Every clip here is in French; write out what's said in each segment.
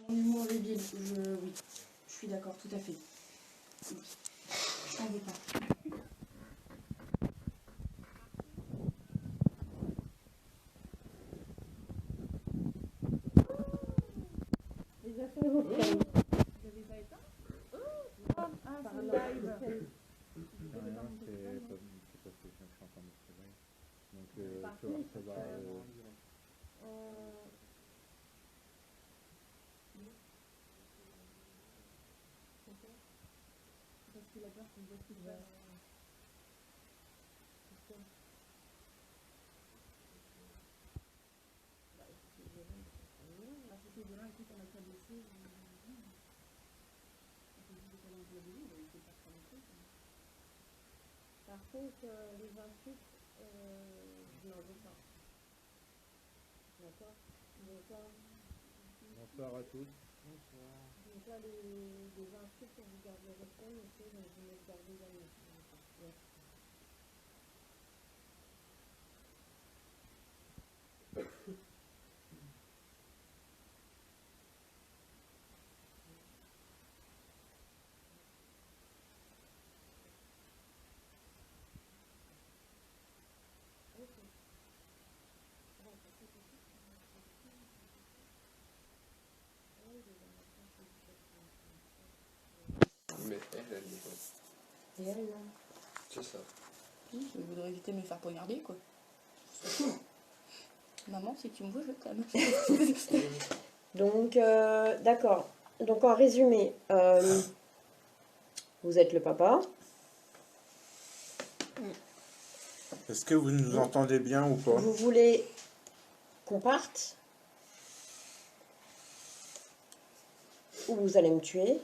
Mon humour débile, oui, je suis d'accord, tout à fait. Oui. Je t'en veux pas. Les affaires vont prendre. Vous n'avez pas éteint? Ah, c'est le live. Rien, c'est parce que je suis en train de travailler. Donc, tu vois, ça va. Parce qu'il a peur qu'on voit tout ça. Si c'est violent, écoute, on a qu'à laisser. Par contre, les insultes, je n'en veux pas. D'accord? Bonsoir à tous. Donc là, les insultes, on vous garde le respect, monsieur, donc vous me gardez la main. Merci. Mais elle est bonne. Et elle, là? C'est ça. Oui, je voudrais éviter de me faire poignarder, quoi. Maman, si tu me vois, je t'aime. Donc, d'accord. Donc, en résumé, vous êtes le papa. Est-ce que vous nous entendez bien ou pas? Vous voulez qu'on parte? Ou vous allez me tuer?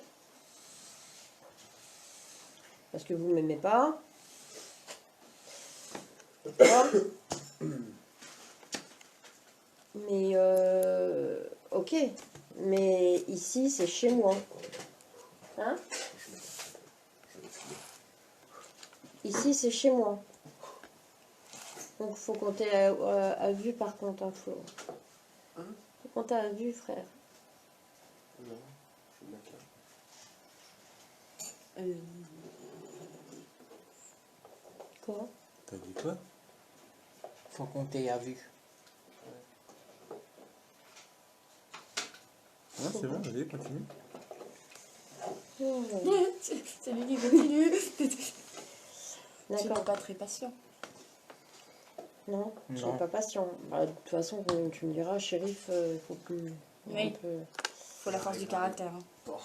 Parce que vous ne m'aimez pas. D'accord? Mais, ok. Mais ici, c'est chez moi. Hein? Ici, c'est chez moi. Donc, faut compter à vue, par contre, hein, Flo. Hein? Faut compter à vue, frère. Non, je suis d'accord. Quoi? T'as dit quoi? Faut compter à vue. Ouais, c'est bon, vas-y, continue. C'est lui qui continue. Tu n'es D'accord. pas très patient. Non, je suis Non. pas patient. Bah, de toute façon, tu me diras, shérif, il faut plus... Oui. Un peu... Faut la force du caractère. Hein. Bon.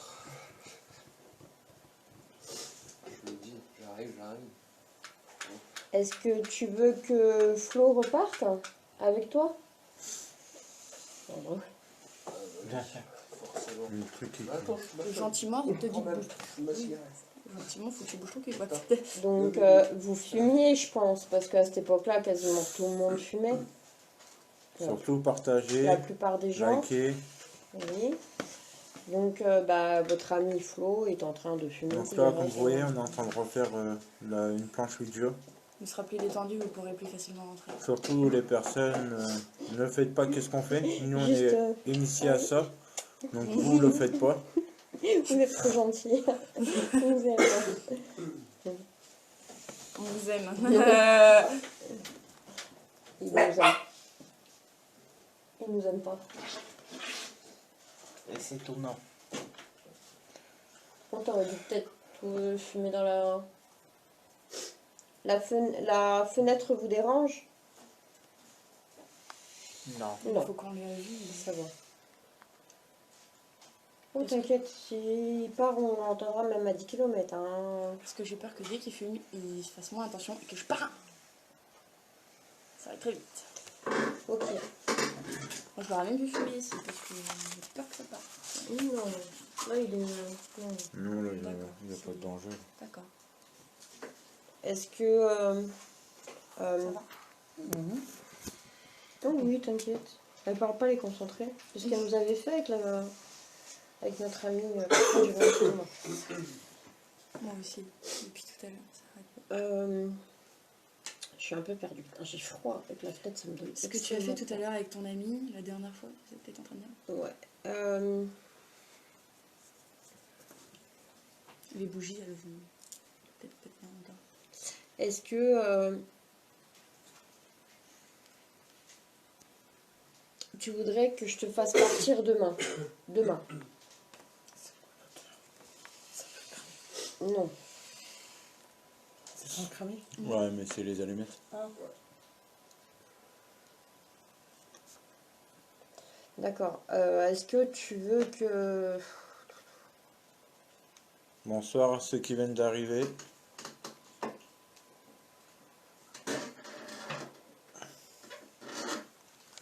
Je le dis, j'arrive. Est-ce que tu veux que Flo reparte avec toi? Forcément. Le truc qui... Attends, Gentiment, il te dit bouge. ma cigarette. Gentiment, faut que tu bouges ton cul, quoi. Donc, vous fumiez, je pense, parce qu'à cette époque-là, quasiment tout le monde fumait. Surtout partager, La plupart des gens. liker. Oui. Donc, bah, votre ami Flo est en train de fumer. Donc une là, cigarette. comme vous voyez, on est en train de refaire une planche Ouija. Il sera plus détendu, vous pourrez plus facilement rentrer. Surtout les personnes, ne faites pas qu'est-ce qu'on fait. Nous, on Juste, est initiés à ça. Donc vous, le faites pas. Vous êtes trop gentil. Vous nous aimez. On vous aime. Il nous aime. Il nous aime pas. Et c'est étonnant. On t'aurait dû peut-être fumer dans la... La fenêtre vous dérange? Non. Il Non, faut qu'on lui avise. ça va. Oh, t'inquiète, s'il part, on l'entendra même à 10 km. Hein. Parce que j'ai peur que dès qu'il fume, il fasse moins attention et que je pars. Ça va très vite. Ok. Moi, je l'aurais même vu fumer ici parce que j'ai peur que ça parte. Oui, non. Là, il est... non. Non, là, il n'y a D'accord. pas de danger. D'accord. Est-ce que... Ça va. Oh oui, t'inquiète. Elle parle pas les concentrés. C'est ce qu'elle nous avait fait avec notre amie du Vietnam. Moi aussi, depuis tout à l'heure. Je suis un peu perdue. J'ai froid avec la fenêtre, ça me donne. Ce que tu as fait extrêmement tout à l'heure avec ton ami, la dernière fois, vous êtes peut-être en train de dire. froid. Ouais. Les bougies, elles vont peut-être bien longtemps. Est-ce que tu voudrais que je te fasse partir demain? Demain. Non. C'est sans cramer? Ouais, mais c'est les allumettes. D'accord. Est-ce que tu veux que... Bonsoir à ceux qui viennent d'arriver.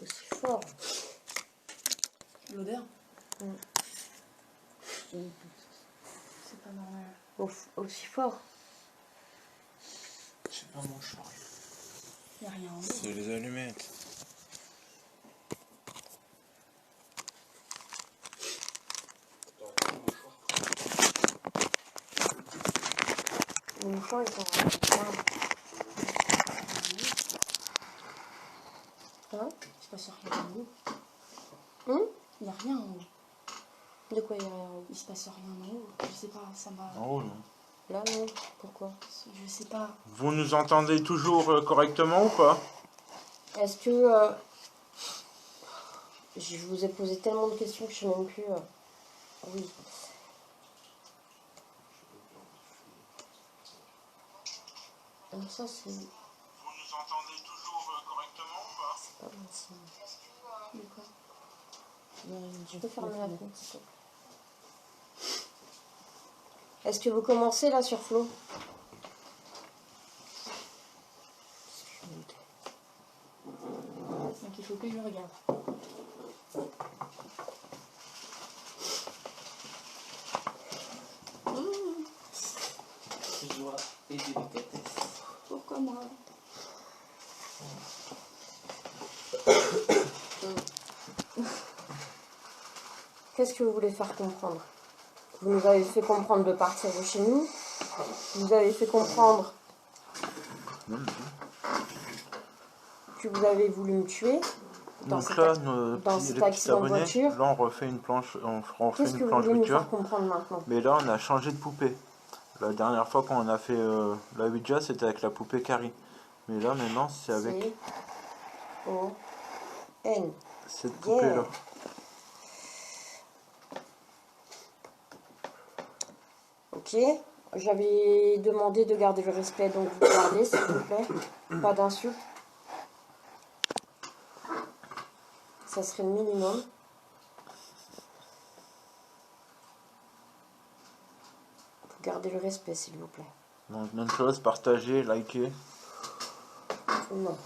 Aussi fort. L'odeur, Mm. c'est pas normal. Aussi fort. C'est pas mon choix. Y a rien en haut. C'est les allumettes. Les mouchoirs, ils sont... Hein? Je suis pas sûre qu'il y a rien en haut. Hmm? Y a rien en haut. De quoi il y a rien? Il se passe rien en haut. Je sais pas, ça m'a. En haut, non. Là, non. Pourquoi? Je sais pas. Vous nous entendez toujours correctement ou pas? Est-ce que... je vous ai posé tellement de questions que je sais même plus... Oui. Ça, c'est... Vous nous entendez toujours correctement ou pas? C'est pas bon signe. De quoi? Tu peux fermer la fenêtre, s'il te plaît. Est-ce que vous commencez là sur Flo? Donc il faut que je le regarde. Joie et délicatesse. Pourquoi moi? Qu'est-ce que vous voulez faire comprendre? Vous nous avez fait comprendre de partir de chez nous. Vous avez fait comprendre que vous avez voulu me tuer. Donc là, dans cet accident de voiture. là on refait une planche, on refait Qu'est-ce que une vous planche voulez nous voiture. faire comprendre maintenant? Mais là, on a changé de poupée. La dernière fois qu'on a fait la Ouija, c'était avec la poupée Carrie. Mais là, maintenant, c'est avec C-O-N. cette poupée-là. Ok. J'avais demandé de garder le respect, donc vous gardez, s'il vous plaît. Pas d'insultes. Ça serait le minimum. Vous gardez le respect, s'il vous plaît. Donc, même chose, partagez, likez. Non.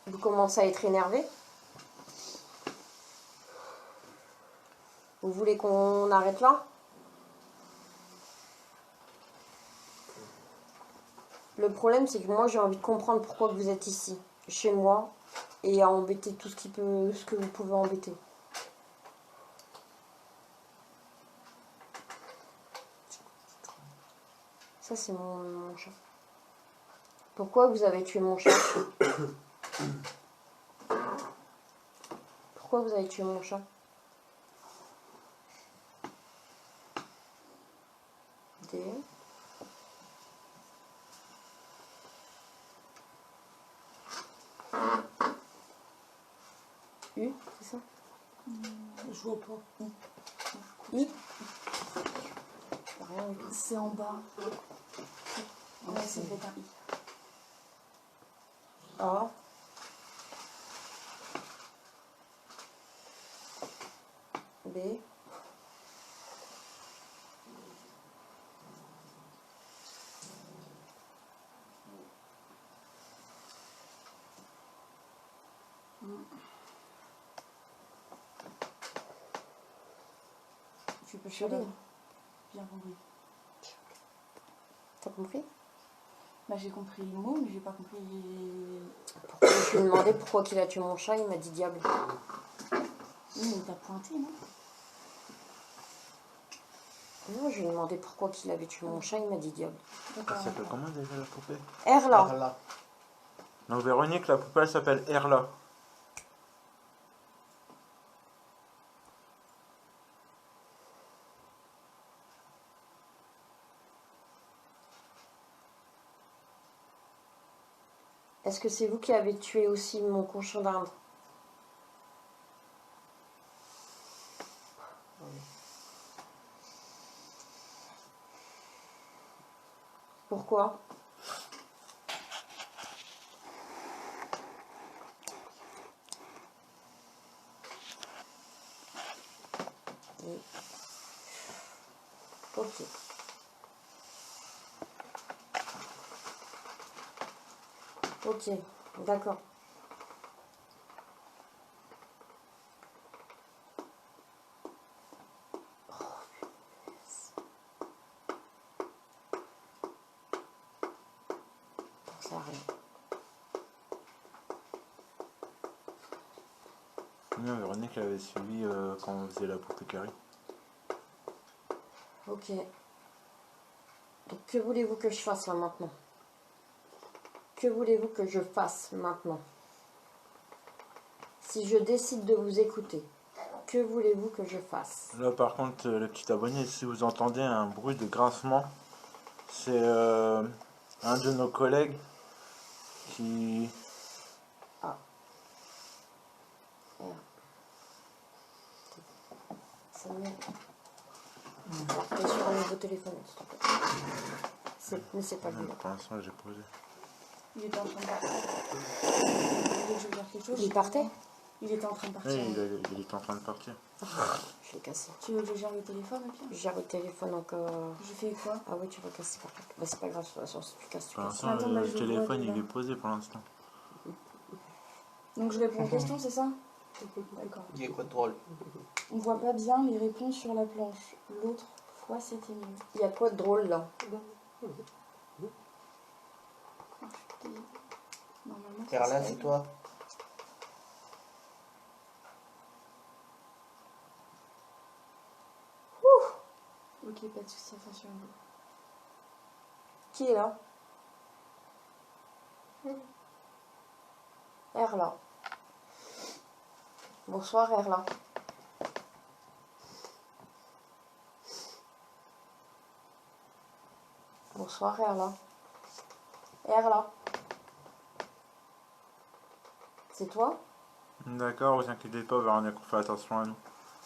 Vous commencez à être énervé? Vous voulez qu'on arrête là? Le problème, c'est que moi, j'ai envie de comprendre pourquoi vous êtes ici, chez moi, et à embêter tout ce que vous pouvez embêter. Ça, c'est mon chat. Pourquoi vous avez tué mon chat? Pourquoi vous avez tué mon chat? D. U, c'est ça? Je vois pas. I. Rien du tout. C'est en bas. Ouais, c'est fait un I. A. B. Tu peux Joli. Bien compris. T'as compris? Bah, j'ai compris le mot, mais j'ai pas compris. Pourquoi je lui ai demandé pourquoi il a tué mon chat, il m'a dit diable. Oui, mais t'as pointé, non? Non, je lui ai demandé pourquoi il avait tué mon chat, il m'a dit diable. D'accord. Elle s'appelle comment déjà la poupée? Erla. Là. Non, Véronique, la poupée, elle s'appelle Erla. Est-ce que c'est vous qui avez tué aussi mon cochon d'Inde? Pourquoi? Oui. Ok. Ok, d'accord. Ça arrive. Non, Véronique avait suivi quand on faisait la poupée Carrie. Ok. Donc que voulez-vous que je fasse là maintenant? Que voulez-vous que je fasse maintenant? Si je décide de vous écouter, que voulez-vous que je fasse? Là, par contre, les petits abonnés, si vous entendez un bruit de grincement, c'est un de nos collègues qui... Ça me... T'es sur un nouveau téléphone, s'il te plaît. Mais c'est pas lui. Pour l'instant, j'ai posé. Il était en train de partir. Vous voulez que je fasse quelque chose? Il partait? Il était en train de partir. Oui, il était en train de partir. Je l'ai cassé. Tu veux que je gère le téléphone au pire? Je gère le téléphone encore. Je fais quoi? Ah oui, tu vas casser par contre. Bah, c'est pas grave, de toute façon, si tu casses, tu Pour casses. l'instant, Attends, bah, le je le téléphone, vois il déjà. est posé pour l'instant. Donc je réponds aux questions, c'est ça? D'accord. Il y a quoi de drôle? On voit pas bien les réponses sur la planche. L'autre fois, c'était mieux. Il y a quoi de drôle là? Ah, putain. Normalement, ça Carla, se c'est fait. toi? Ok, pas de soucis, attention à vous. Qui est là? Erla. Bonsoir Erla. Bonsoir Erla. Erla. C'est toi? D'accord, vous inquiétez pas, Véronique, on fait attention à nous.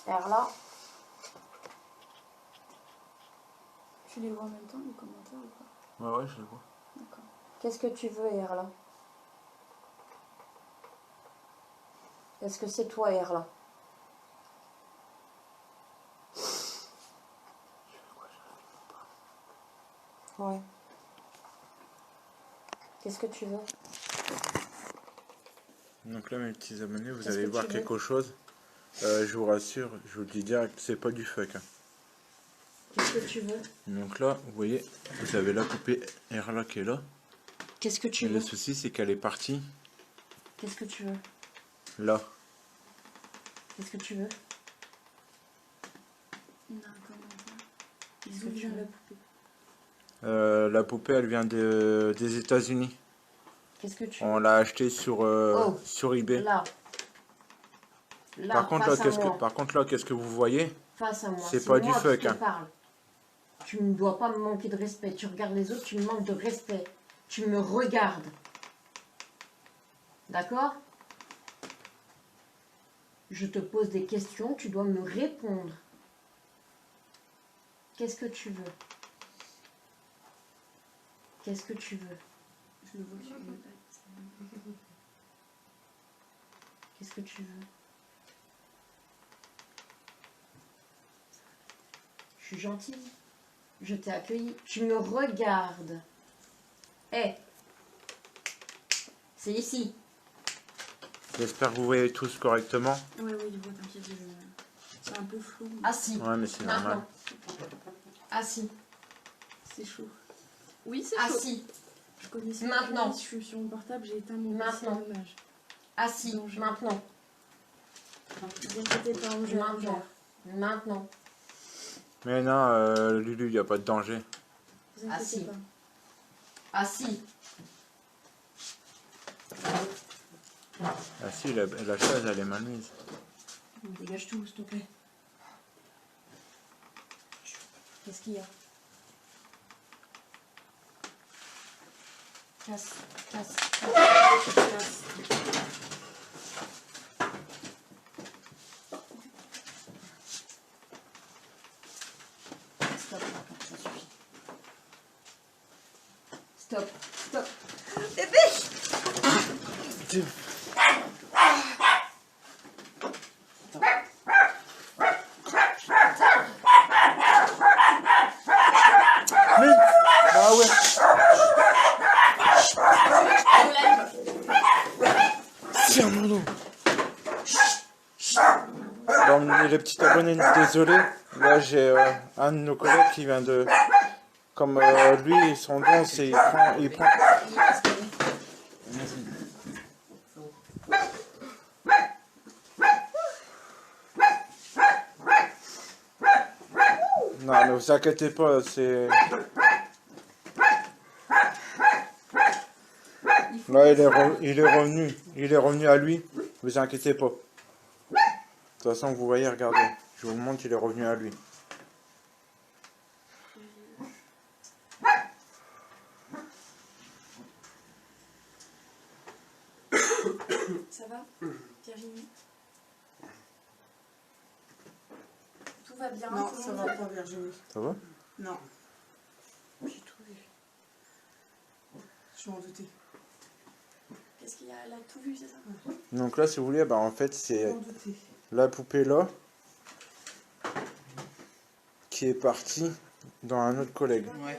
Erla. Tu les vois en même temps, les commentaires ou pas? Ouais, ouais, je le vois. D'accord. Qu'est-ce que tu veux Erla? Est-ce que c'est toi Erla? Ouais. Qu'est-ce que tu veux? Donc là, mes petits abonnés, vous Qu'est-ce allez que voir tu veux? quelque chose. Je vous rassure, je vous le dis direct, c'est pas du fuck. Hein. Qu'est-ce que tu veux? Donc là, vous voyez, vous avez la poupée Erla qui est là. Qu'est-ce que tu Et veux? le souci, c'est qu'elle est partie Qu'est-ce que tu veux? là. Qu'est-ce que tu veux? On a un commentaire. Qu'est-ce D'où que tu vient veux? la poupée? La poupée, elle vient des États-Unis. Qu'est-ce que tu veux? On l'a achetée sur, sur eBay. Là. Là, Par contre, là, face à moi. qu'est-ce que vous voyez? Face à moi. C'est pas du moi fuck, qui te hein. parle. Tu ne dois pas me manquer de respect. Tu regardes les autres, tu me manques de respect. Tu me regardes. D'accord? Je te pose des questions, tu dois me répondre. Qu'est-ce que tu veux? Qu'est-ce que tu veux? Je le vois sur le pad. Qu'est-ce que tu veux? Je suis gentille. Je t'ai accueilli. Tu me regardes. Hé! C'est ici. J'espère que vous voyez tous correctement. Ouais, oui, il voit, t'inquiète. C'est un peu flou. Mais Assis. Ouais, mais c'est normal. Maintenant. Assis. c'est chaud. Oui, c'est chaud. Assis. Je connaissais Maintenant. pas, je suis sur mon portable, j'ai éteint mon Maintenant. PC, dommage. Assis. Danger. Maintenant. Ne vous inquiétez pas, on gère, on gère. Maintenant. Maintenant. Mais non, Lulu, il n'y a pas de danger. Vous inquiétez Assis. pas. Assis. Ah si, la chaise, elle est mal mise. Dégage tout, s'il te plaît. Qu'est-ce qu'il y a? Casse, casse, casse, casse. Stop, ça suffit. Stop, stop. Mais, bah ouais. Tiens mon dos. Bon, les petits abonnés, désolé. Là, j'ai un de nos collègues qui vient de... Comme lui, son don, c'est... Il prend... Non, mais vous inquiétez pas, c'est... Là, il est revenu. Il est revenu à lui. Vous inquiétez pas. De toute façon, vous voyez, regardez. Je vous le montre, il est revenu à lui. Ça va, Virginie? Tout va bien? Non, tout le ça monde va pas, Virginie. Ça va? Non. J'ai tout vu. Je m'en doutais. Qu'est-ce qu'il y a? Elle a tout vu, c'est ça? Donc là, si vous voulez, bah, en fait, Je c'est m'en doutais. la poupée là qui est partie dans un autre collègue. Ouais.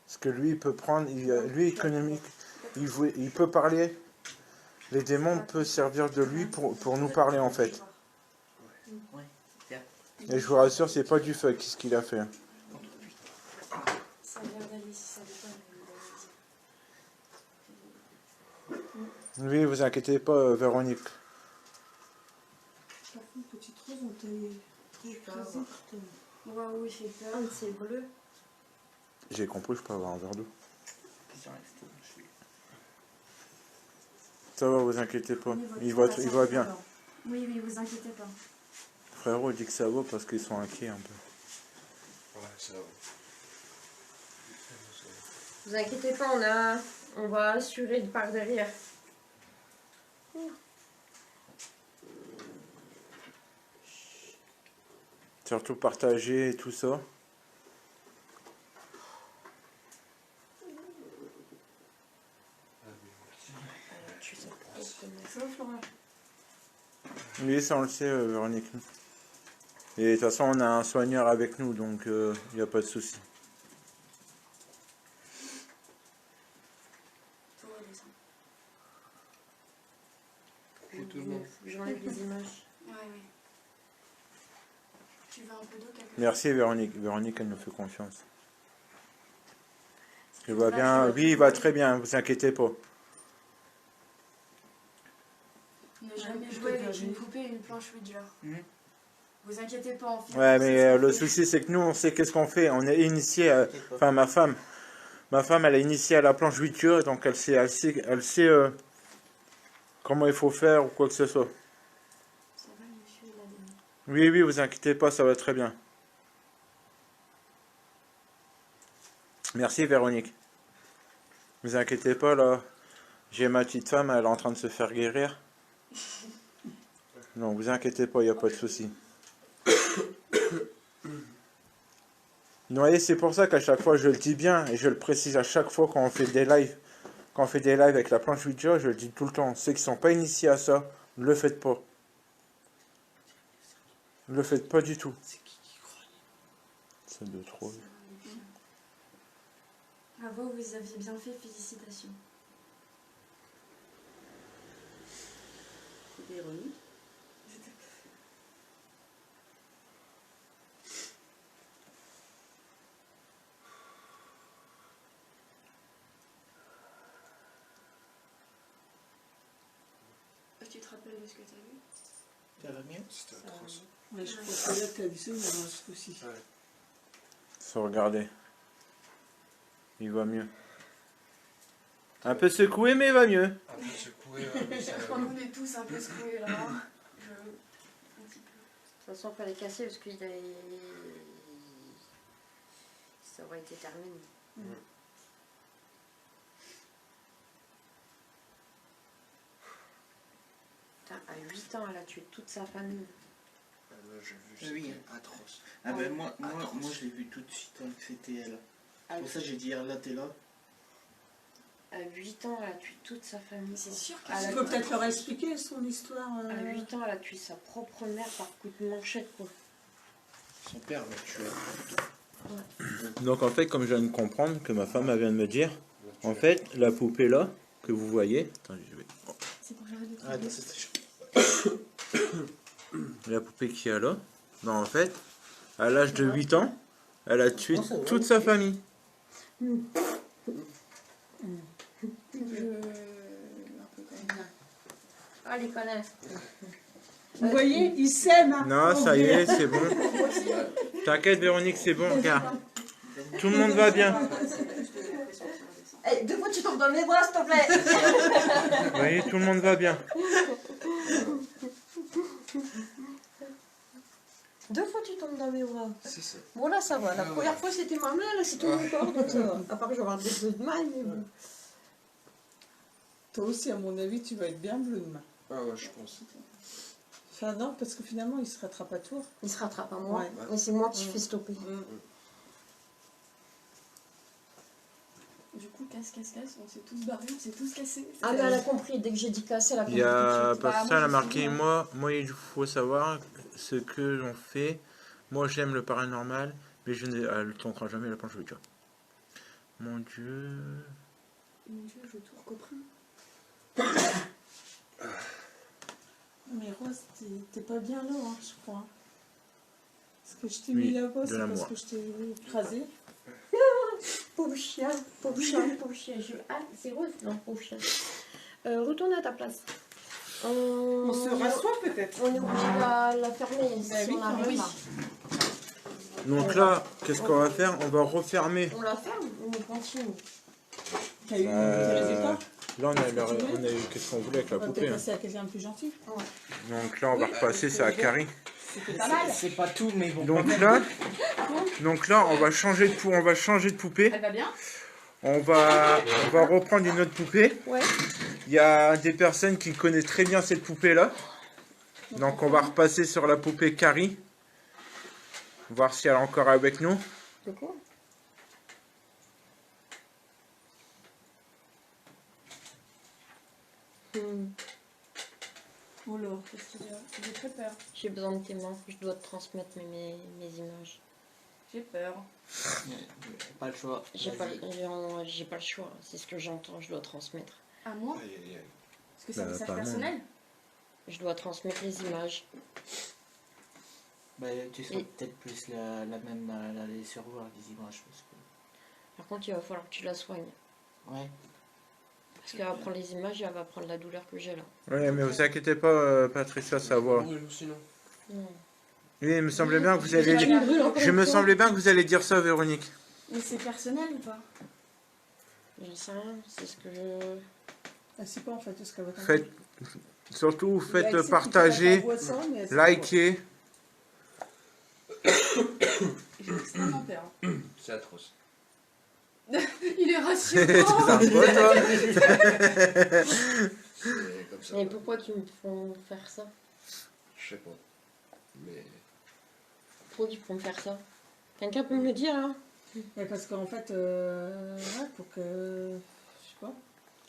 Parce que lui, il peut prendre... lui, économique, il peut parler. Les démons peuvent servir de lui pour nous parler, en fait. Ouais, c'est clair. Et je vous rassure, c'est pas du fuck ce qu'il a fait. Ça a l'air d'aller, si ça dépend. Lui, vous inquiétez pas, Véronique. Par contre, petite rose, on t'a écrasé. Waouh, il fait peur. Un de ces bleus. J'ai compris, je peux avoir un verre d'eau. Ça va, vous inquiétez pas. Il va bien. Oui, oui, vous inquiétez pas. Frérot, il dit que ça va parce qu'ils sont inquiets un peu. Ouais, ça va. Vous inquiétez pas, on va assurer par derrière. Surtout partager et tout ça. Ça va, Flora? Oui, ça on le sait, Véronique. Et de toute façon, on a un soigneur avec nous, donc il n'y a pas de souci. Tout va descendre. Faut que j'enlève les images. Ouais, ouais. Tu veux un peu d'eau, quelque chose? Merci Véronique. Véronique, elle nous fait confiance. Il va bien. Oui, il va très bien, vous inquiétez pas. Ne jamais jouer avec une poupée et une planche Ouija. Vous inquiétez pas, en fait. Ouais, mais le souci, c'est que nous, on sait qu'est-ce qu'on fait. On est initié, enfin, ma femme, elle est initiée à la planche Ouija, donc elle sait comment il faut faire ou quoi que ce soit. Ça va, monsieur, il a donné. Oui, oui, vous inquiétez pas, ça va très bien. Merci Véronique. Vous inquiétez pas, là, j'ai ma petite femme, elle est en train de se faire guérir. Non, vous inquiétez pas, il n'y a pas de souci. Vous voyez, c'est pour ça qu'à chaque fois, je le dis bien, et je le précise à chaque fois quand on fait des lives. Quand on fait des lives avec la planche Ouija, je le dis tout le temps. Ceux qui ne sont pas initiés à ça, ne le faites pas. Ne le faites pas du tout. C'est qui croit? C'est de trop. Bravo, vous aviez bien fait, félicitations. C'est ironie. Tu te rappelles de ce que tu as vu? Ça va mieux? C'était atroce. Ouais, je crois que là, t'as vu ça, il y avait un souci. Ouais. Faut regarder. Il va mieux. Un peu secoué, mais il va mieux. Un peu secoué, ouais, mais ça va. On est tous un peu secoués là. Un petit peu. De toute façon, il fallait casser parce que ça aurait été terminé. 8 ans, elle a tué toute sa famille. Ah, là, j'ai vu, Oui, c'était atroce. Ah ben moi je l'ai vu tout de suite hein, que c'était elle. À, C'est pour ça que j'ai dit là t'es là. à 8 ans, elle a tué toute sa famille. C'est sûr À qu'elle Il la- faut peut-être leur expliquer son histoire. À 8 ans, elle a tué sa propre mère par coup de manchette, quoi. son père l'a tué. Donc en fait, comme je viens de comprendre, que ma femme elle vient de me dire, en fait, la poupée là, que vous voyez, attendez, je vais... C'est pour j'arrête de Ah, travailler. attends, c'était chaud. La poupée qu'il y a là, ben, en fait, à l'âge de 8 ans, elle a tué Non, ça va, toute ok. sa famille. Je... un peu quand même. Ah, les connards. Vous voyez, ils s'aiment. hein. Non, Oh, ça y bien. est, c'est bon. T'inquiète Véronique, c'est bon, regarde. Tout le monde va bien. Eh, 2 fois, tu tombes dans mes bras, s'il te plaît. Vous voyez, tout le monde va bien. 2 fois, tu tombes dans mes bras. C'est ça. Bon, là, ça va. La première fois, c'était ma main, là, c'est tout mon corps, donc ça va. À part que je vais avoir des bleus de main, mais bon. Toi aussi, à mon avis, tu vas être bien bleu demain. Ah ouais, je pense. Enfin non, parce que finalement, il se rattrape à toi. Il se rattrape à moi, Ouais. mais c'est moi qui fais stopper. Du coup, casse, on s'est tous barrés, on s'est tous cassés. Ah, mais elle a compris. Dès que j'ai dit casser, elle a Il compris y tout de a suite. pas Bah, ça, moi, elle a je marqué sais, moi il faut savoir ce que l'on fait. Moi j'aime le paranormal, mais je ne tombera jamais la planche de vois. Mon Dieu. Mon Dieu, je tout recoprends. Mais Rose, t'es pas bien là, hein, je crois. Parce que je t'ai Oui, mis là-bas, de c'est la parce moi. que je t'ai écrasé. Pauvre chien, pauvre chien, pauvre chien. Ah, c'est Rose? Non, pauvre chien. Retourne à ta place. On se rassoit peut-être. On est obligé de la fermer Bah si oui, on arrive oui. là. Donc là, qu'est-ce qu'on va faire? On va refermer. On la ferme, on continue. T'as eu des résultats? Là on a eu qu'est-ce qu'on voulait avec la On va poupée. peut-être Hein. passer à quelqu'un de plus gentil. Donc là on va repasser, c'est à Carrie. C'était pas mal. C'est pas tout, mais bon. Donc là on va changer de poupée. Elle va bien? On va reprendre une autre poupée. Ouais. Il y a des personnes qui connaissent très bien cette poupée-là. Donc on va repasser sur la poupée Carrie. Voir si elle est encore avec nous. De quoi? Oh là. Qu'est-ce qu'il y a? J'ai très peur. J'ai besoin de tes mains, je dois te transmettre mes images. J'ai peur. Pas le choix. J'ai pas, Vas-y. j'ai pas le choix, c'est ce que j'entends, je dois transmettre. À moi? Aïe, aïe, aïe. Parce que c'est un Bah, message pas moi. personnel. Je dois transmettre les images. Bah, tu seras peut-être plus la même à aller survoir les images. Parce que... Par contre, il va falloir que tu la soignes. Ouais. Parce qu'elle va prendre les images et elle va prendre la douleur que j'ai là. Oui, mais vous inquiétez pas, Patricia, ça va. Oui, sinon. Non. Oui, il me semblait bien que vous Tu alliez me brûles encore Je une me fois. semblait bien que vous alliez dire ça, Véronique. Mais c'est personnel ou pas? J'en sais rien, c'est ce que je... Ah, c'est pas en fait ce qu'elle va t'en Faites, surtout, Bah, elle faites sait qu'il partager, faut la faire, mais elle sait likez. J'ai extrêmement peur. C'est atroce. Il est C'est rassurant. sympa, toi. C'est comme ça. Mais pourquoi tu me font faire ça? Je sais pas. Mais. Pourquoi ils font faire ça? Quelqu'un peut me le dire, hein? pas. Mais parce qu'en fait, ouais, pour que. Je sais pas.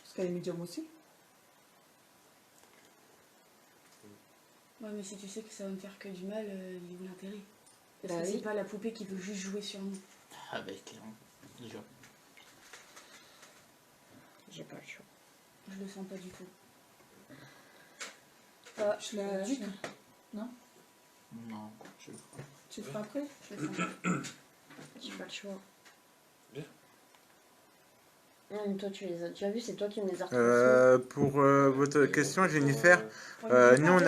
Parce qu'elle est médium aussi. Ouais, mais si tu sais que ça va me faire que du mal, il est où l'intérêt? Parce Bah que oui. c'est pas la poupée qui veut juste jouer sur nous. Avec déjà. J'ai pas le choix. Je le sens pas du tout. Je la. Du je la- tout. Non. Je... Tu le feras après? Je le sens pas. J'ai pas le choix. Bien. Non, mais toi, tu les as déjà vus, c'est toi qui me les as retransmis. Pour votre question, Jennifer, Ouais, nous on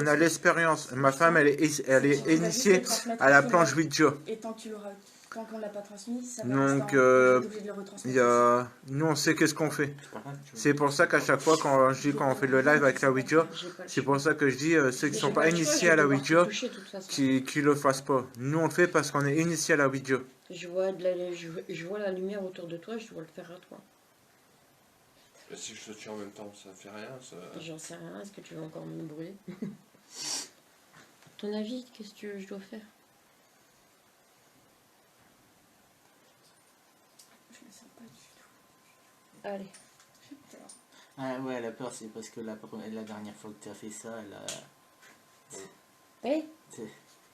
a l'expérience. Ma femme, elle est initiée à la planche Ouija. Et tant qu'on l'a pas transmis, ça va Donc, rester en- on est obligé de le retransmettre. Nous on sait qu'est-ce qu'on fait. C'est pas grave, tu vois. C'est pour ça qu'à chaque fois quand on fait le live avec la Ouija, J'ai pas le c'est choix. pour ça que je dis ceux qui Mais sont j'ai pas le choix, initiés je à la vais devoir Ouija, te toucher, de toute façon. qui le fassent pas. Nous on le fait parce qu'on est initié à la Ouija. Je vois la lumière autour de toi, je dois le faire à toi. Et si je te tue en même temps, ça fait rien, ça... J'en sais rien, est-ce que tu veux encore me brûler? Ton avis, qu'est-ce que je dois faire? Je le sens pas du tout. Allez. J'ai peur. Ah ouais, elle a peur, c'est parce que la dernière fois que tu as fait ça, elle a... Oui. c'est-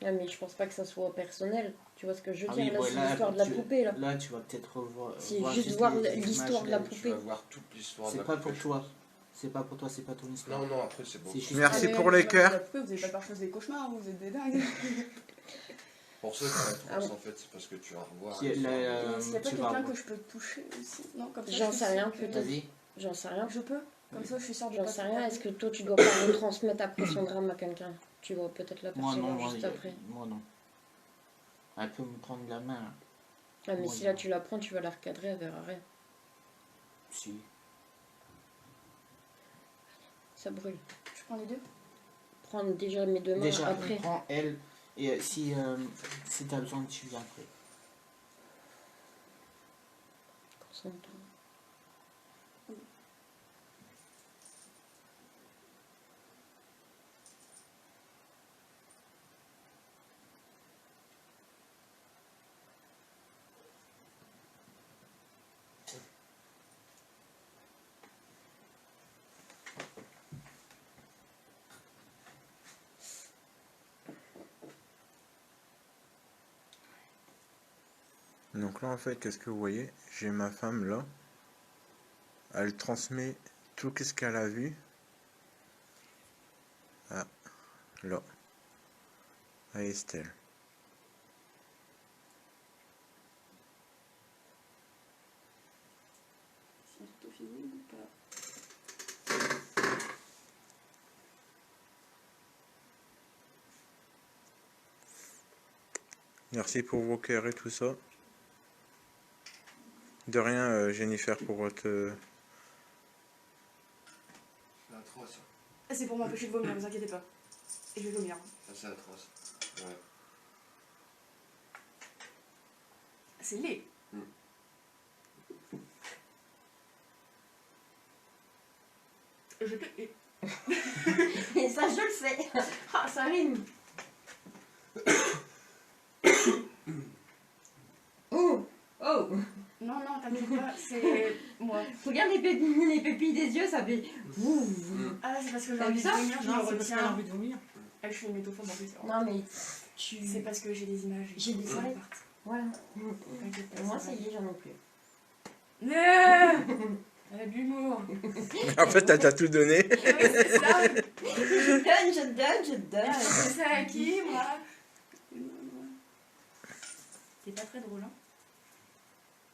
Ah, mais je pense pas que ça soit personnel. Tu vois ce que je veux Ah dire? oui, Là, bon, c'est là, l'histoire de la tu- poupée, là. Là, tu vas peut-être revoir... C'est voir juste voir les l'histoire images de la d'elle. poupée. Tu vas voir toute l'histoire de C'est la pas poupée. pour toi. C'est pas pour toi, c'est pas ton histoire. Non, non, après c'est bon. C'est juste- Merci Ah, mais pour même les cœurs. la poupée, vous avez pas peur que je fasse des cauchemars, vous êtes des dingues. Pour ça que la Ah trousse, bon. en fait, c'est parce que tu vas revoir. Qui est l'histoire. la- Et s'il y a pas tu vas quelqu'un revoir. que je peux toucher aussi? Non, comme ça. J'en je sais suis rien, sûre que- peut-être. Vas-y. J'en sais rien. Je peux? Comme ça, je suis sûre de J'en pas sais tout rien. perdre. Est-ce que toi, tu dois pas retransmettre après son drame à quelqu'un? Tu vas peut-être la Moi non, percevoir moi, juste après. moi non. Elle peut me prendre la main. Ah, mais moi, si non. là tu la prends, tu vas la recadrer, elle verra rien. Si. Ça brûle. Je prends les deux? Prends déjà mes deux mains Déjà, après. prends elle. Et si t'as besoin, tu viens après. Concentre-toi. Donc là, en fait, qu'est-ce que vous voyez? J'ai ma femme là. Elle transmet tout ce qu'elle a vu. Ah, là. À Estelle. C'est bientôt fini ou pas? Merci pour vos cœurs et tout ça. De rien, Jennifer, pour votre... C'est atroce. Ah, c'est pour m'empêcher de vomir, vous inquiétez pas. Et je vais vomir. Ça, c'est atroce. Ouais. C'est laid. Je te hais. Et ça, je le sais. Ah, ça rime. Oh, oh. Non, non, t'inquiète pas, c'est moi. Regarde les pupilles des yeux, ça fait. Ouh. Ah, c'est parce que j'ai T'as envie vu de ça? vomir, je me Non, c'est parce qu'elle a retiens. envie de vomir. Ah, je suis une métophobe en plus. Non, mais tu. C'est parce que j'ai des images. J'ai des images. Voilà. T'inquiète pas. Moi, ça y est, j'en ai plus. Elle a de l'humour. En fait, t'as tout donné. Oui, c'est ça. Je donne. C'est ça à qui, moi? T'es pas très drôle, hein?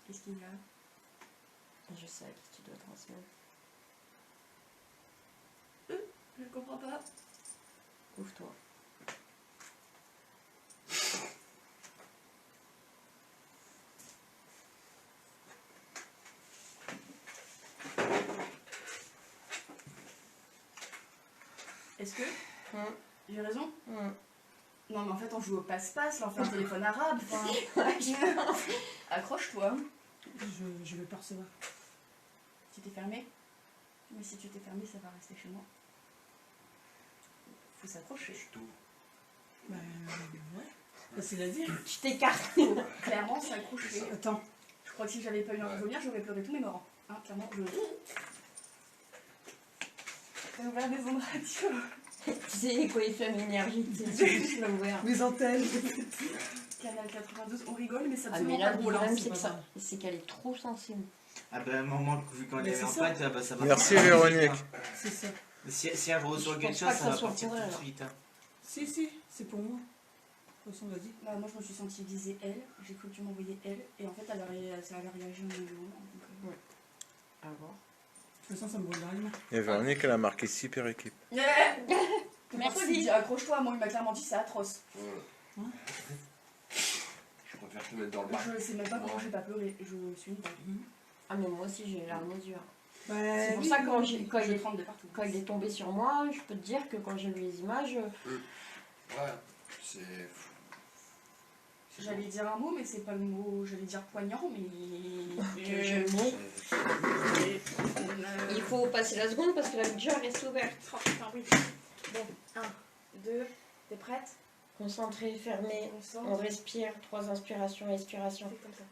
Qu'est-ce qu'il y a? Je sais à qui tu dois transmettre. Je comprends pas. Ouvre-toi. Est-ce que Mm. j'ai raison? Mm. Non, mais en fait, on joue au passe-passe, là, on fait un téléphone arabe. Enfin, accroche-toi. Je vais percevoir. Tu t'es fermé? Mais si tu t'es fermé, ça va rester chez moi. Faut s'accrocher. Je t'ouvre. Bah ouais. Facile à dire. Tu t'écartes. Faut clairement s'accrocher. Attends. Je crois que si j'avais pas eu envie de vomir, j'aurais pleuré tous mes morts. Hein, clairement, je. T'as ouvert des ondes radio. Tu sais quoi, il fait l'énergie. Tu l'as ouvert. Les antennes. Canal 92, on rigole, mais ça Ah, absolument mais là, pas le drôle. hein. problème, c'est c'est que pas ça. grave. C'est qu'elle est trop sensible. Ah ben, à un moment, vu qu'on Mais est c'est en ça. fait, ah ben, ça va. Merci, partir. Véronique. C'est ça. Si elle reçoit Je quelque pense chose, pas que ça ça va soit partir pour tout elle, de alors. suite. Hein. Si, c'est pour moi. De toute façon, vas-y. Bah, moi, je me suis sentie visée elle. J'ai cru que tu m'envoyais elle. Et en fait, elle avait réagi au même moment. Donc, À voir. De toute façon, ça me brûle rien. Et Véronique, elle a marqué super équipe. Merci. Il dit accroche-toi. Moi, il m'a clairement dit c'est atroce. Voilà. Je préfère te mettre dans le bac. Je sais même pas comment j'ai pas pleuré. Je suis une dingue. Ah, mais moi aussi, j'ai les larmes aux yeux. Bah, C'est pour oui, ça que quand, oui. quand, Je il est, tremble de partout. quand il est tombé sur moi, je peux te dire que quand j'ai vu les images, Ouais, c'est... J'allais dire un mot, mais c'est pas le mot. J'allais dire poignant, mais. que je mets. Et faut passer la seconde parce que la lumière reste ouverte. Oh putain, oui. Bon, 1, 2, t'es prête? Concentré, fermé. On sort. On respire. 3 inspirations, expirations. Fais comme ça.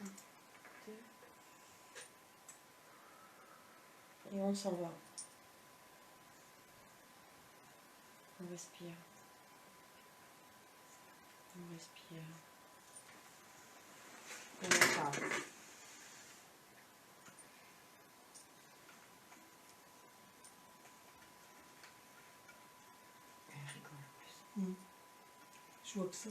1, 2. Et on s'en va. On respire. On respire. Et on part. Elle rigole en plus. Je vois que ça.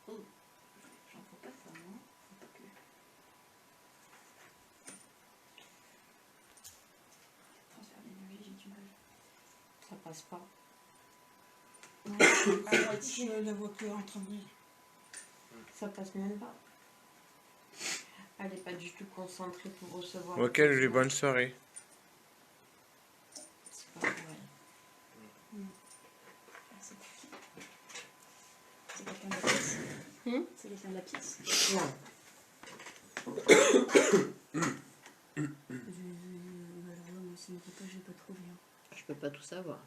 J'en faut pas ça, non? Faut pas que... Transfert d'énergie, j'ai du mal. Ça passe pas. Je la vois que en train de... Ça passe même pas. Elle n'est pas du tout concentrée pour recevoir. Ok, je lui dis bonne soirée. C'est pas pareil. Ah, c'est pour qui? C'est quelqu'un de la pièce? C'est quelqu'un de la pièce? Non. Alors là, moi, c'est mon papa, je vais pas trouver. Hein. Je peux pas tout savoir.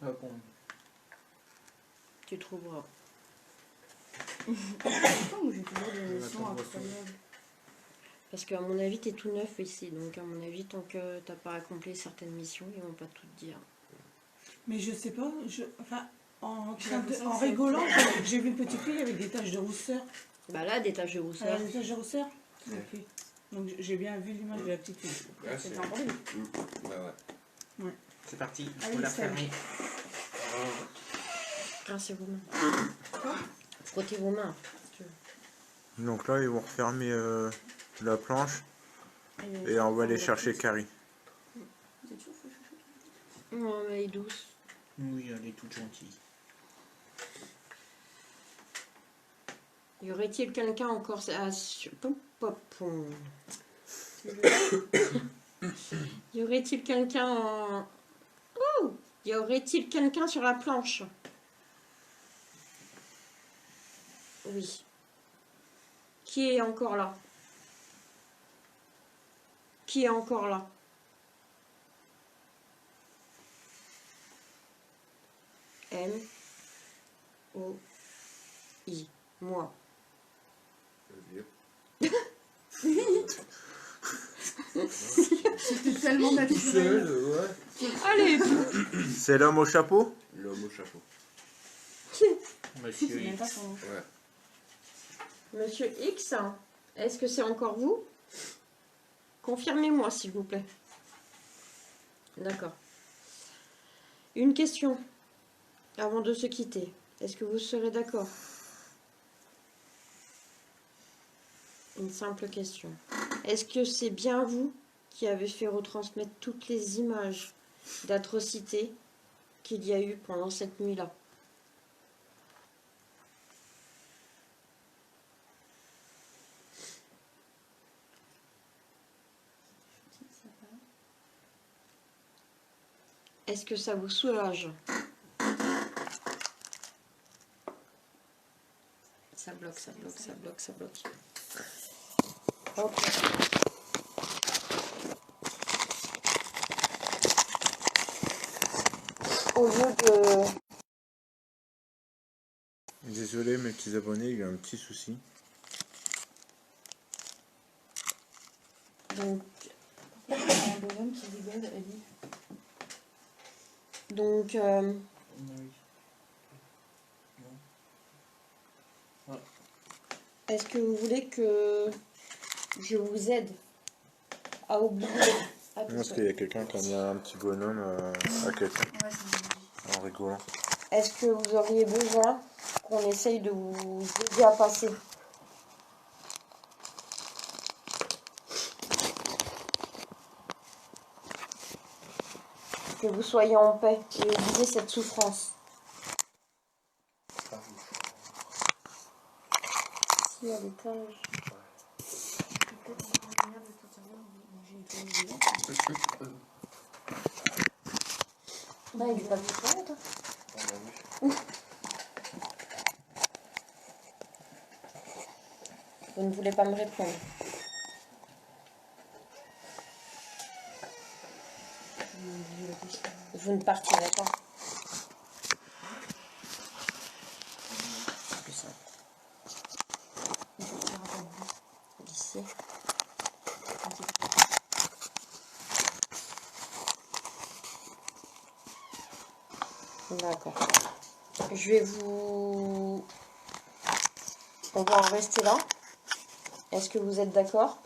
Ah bon. Tu trouveras. Pourquoi moi j'ai toujours des On sons attend de incroyables? Parce qu'à mon avis, t'es tout neuf ici. Donc, à mon avis, tant que t'as pas accompli certaines missions, ils vont pas tout te dire. Mais je sais pas, enfin, en J'ai l'impression que c'est rigolant, j'ai vu une petite fille avec des taches de rousseur. Bah là, des taches de Elle rousseur. a des taches de rousseur? Ouais. Ok. Donc j'ai bien vu l'image de la petite fille. Ouais, C'est c'est... un bruit. Bah ouais. C'est parti, il Allez, faut la Seb. fermer. Rincez vos mains. Frottez vos mains. Donc là, ils vont refermer la planche et on va aller chercher Carrie. Vous êtes chaud, chaud, chaud, chaud. Non, mais elle est douce. Oui, elle est toute gentille. Y aurait-il quelqu'un encore à... Pom, pom, pom. Y aurait-il quelqu'un en... Oh! Y aurait-il quelqu'un sur la planche? Oui. Qui est encore là? Qui est encore là? M-O-I. Moi. C'était tellement Tout naturel. seul, ouais. Allez! C'est l'homme au chapeau? L'homme au chapeau. Monsieur C'est même pas X. son nom. Ouais. Monsieur X, est-ce que c'est encore vous? Confirmez-moi, s'il vous plaît. D'accord. Une question avant de se quitter. Est-ce que vous serez d'accord? Une simple question. Est-ce que c'est bien vous qui avez fait retransmettre toutes les images d'atrocités qu'il y a eu pendant cette nuit-là? Est-ce que ça vous soulage? Ça bloque, ça bloque, ça bloque, ça bloque. Hop. Au lieu de... Désolé, mes petits abonnés, il y a un petit souci. Donc, Un bonhomme qui rigole, elle dit. donc Oui. est-ce que vous voulez que je vous aide à oublier à tout Parce ça? qu'il y a quelqu'un qui a mis un petit bonhomme à quelqu'un Ouais, c'est en rigolant. Est-ce que vous auriez besoin qu'on essaye de vous aider à passer? Que vous soyez en paix et oubliez cette souffrance. Si, à l'étage. Bah, il est pas tout seul, toi. On a vu. Vous ne voulez pas me répondre. Vous ne partez, d'accord? C'est plus simple. D'ici. D'accord. Je vais vous... On va en rester là. Est-ce que vous êtes d'accord?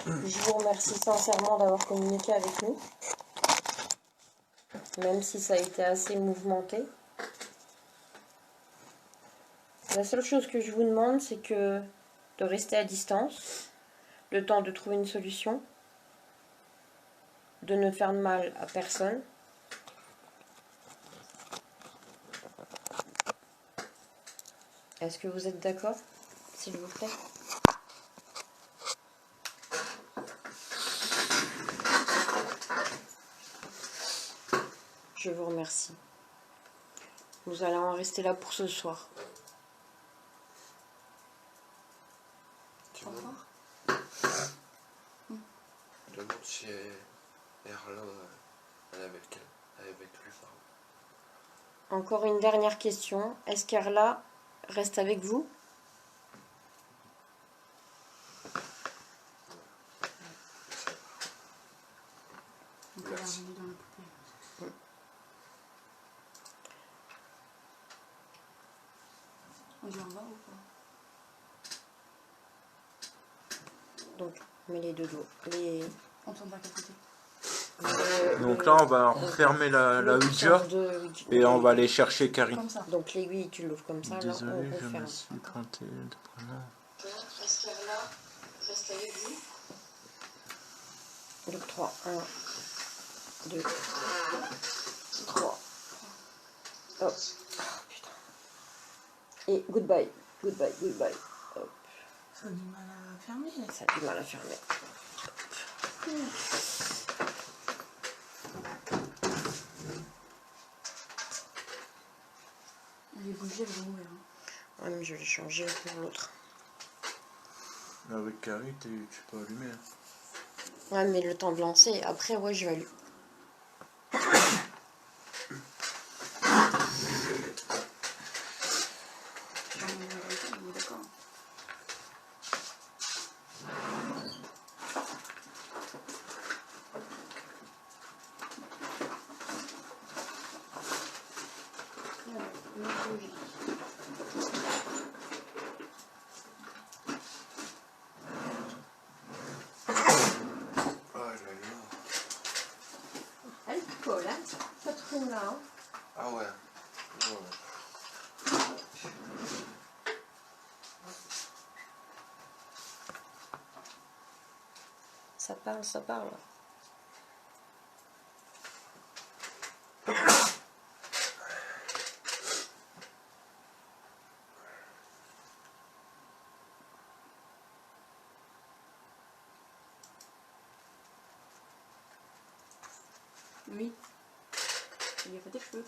Je vous remercie sincèrement d'avoir communiqué avec nous, même si ça a été assez mouvementé. La seule chose que je vous demande, c'est de rester à distance, le temps de trouver une solution, de ne faire de mal à personne. Est-ce que vous êtes d'accord, s'il vous plaît? Je vous remercie. Nous allons en rester là pour ce soir. Tu me demandes si Erla, elle est avec elle. Elle est avec lui, pardon. Encore une dernière question. Est-ce qu'Erla reste avec vous? On peut la ramener dans la poupée. On dit au revoir ou pas? Donc, mets les deux doigts. On tourne vers quel côté? Donc là, on va fermer la Ouija et on va aller chercher Carrie. Comme ça. Donc l'aiguille, tu l'ouvres comme ça. Désolé, là, on je referme. me suis planté de prénom. Est-ce qu'Erla reste avec vous? Donc 3. 1, 2, 3. Hop. Oh, putain. Et goodbye. Goodbye, goodbye. Hop. Ça a du mal à fermer. Ça a du mal à fermer. Les bougies, elles vont mourir. Ouais, mais je vais changer pour l'autre. Avec Carrie, tu peux allumer. Hein. Ouais, mais le temps de lancer. Après, ouais, je vais allumer. D'accord. Ah, je l'allume. Elle colle, hein? Pas trop là, hein? Ah ouais. Ouais. Ça parle, ça parle. Oui. Il a fait tes cheveux.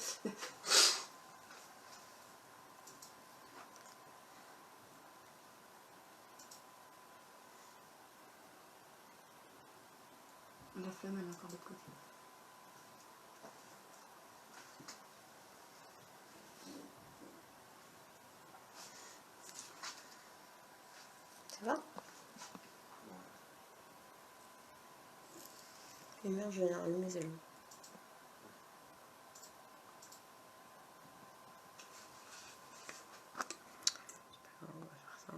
La flamme, elle est encore de l'autre côté. Ça va? Et merde, je viens d'allumer mes ailes. On va faire ça.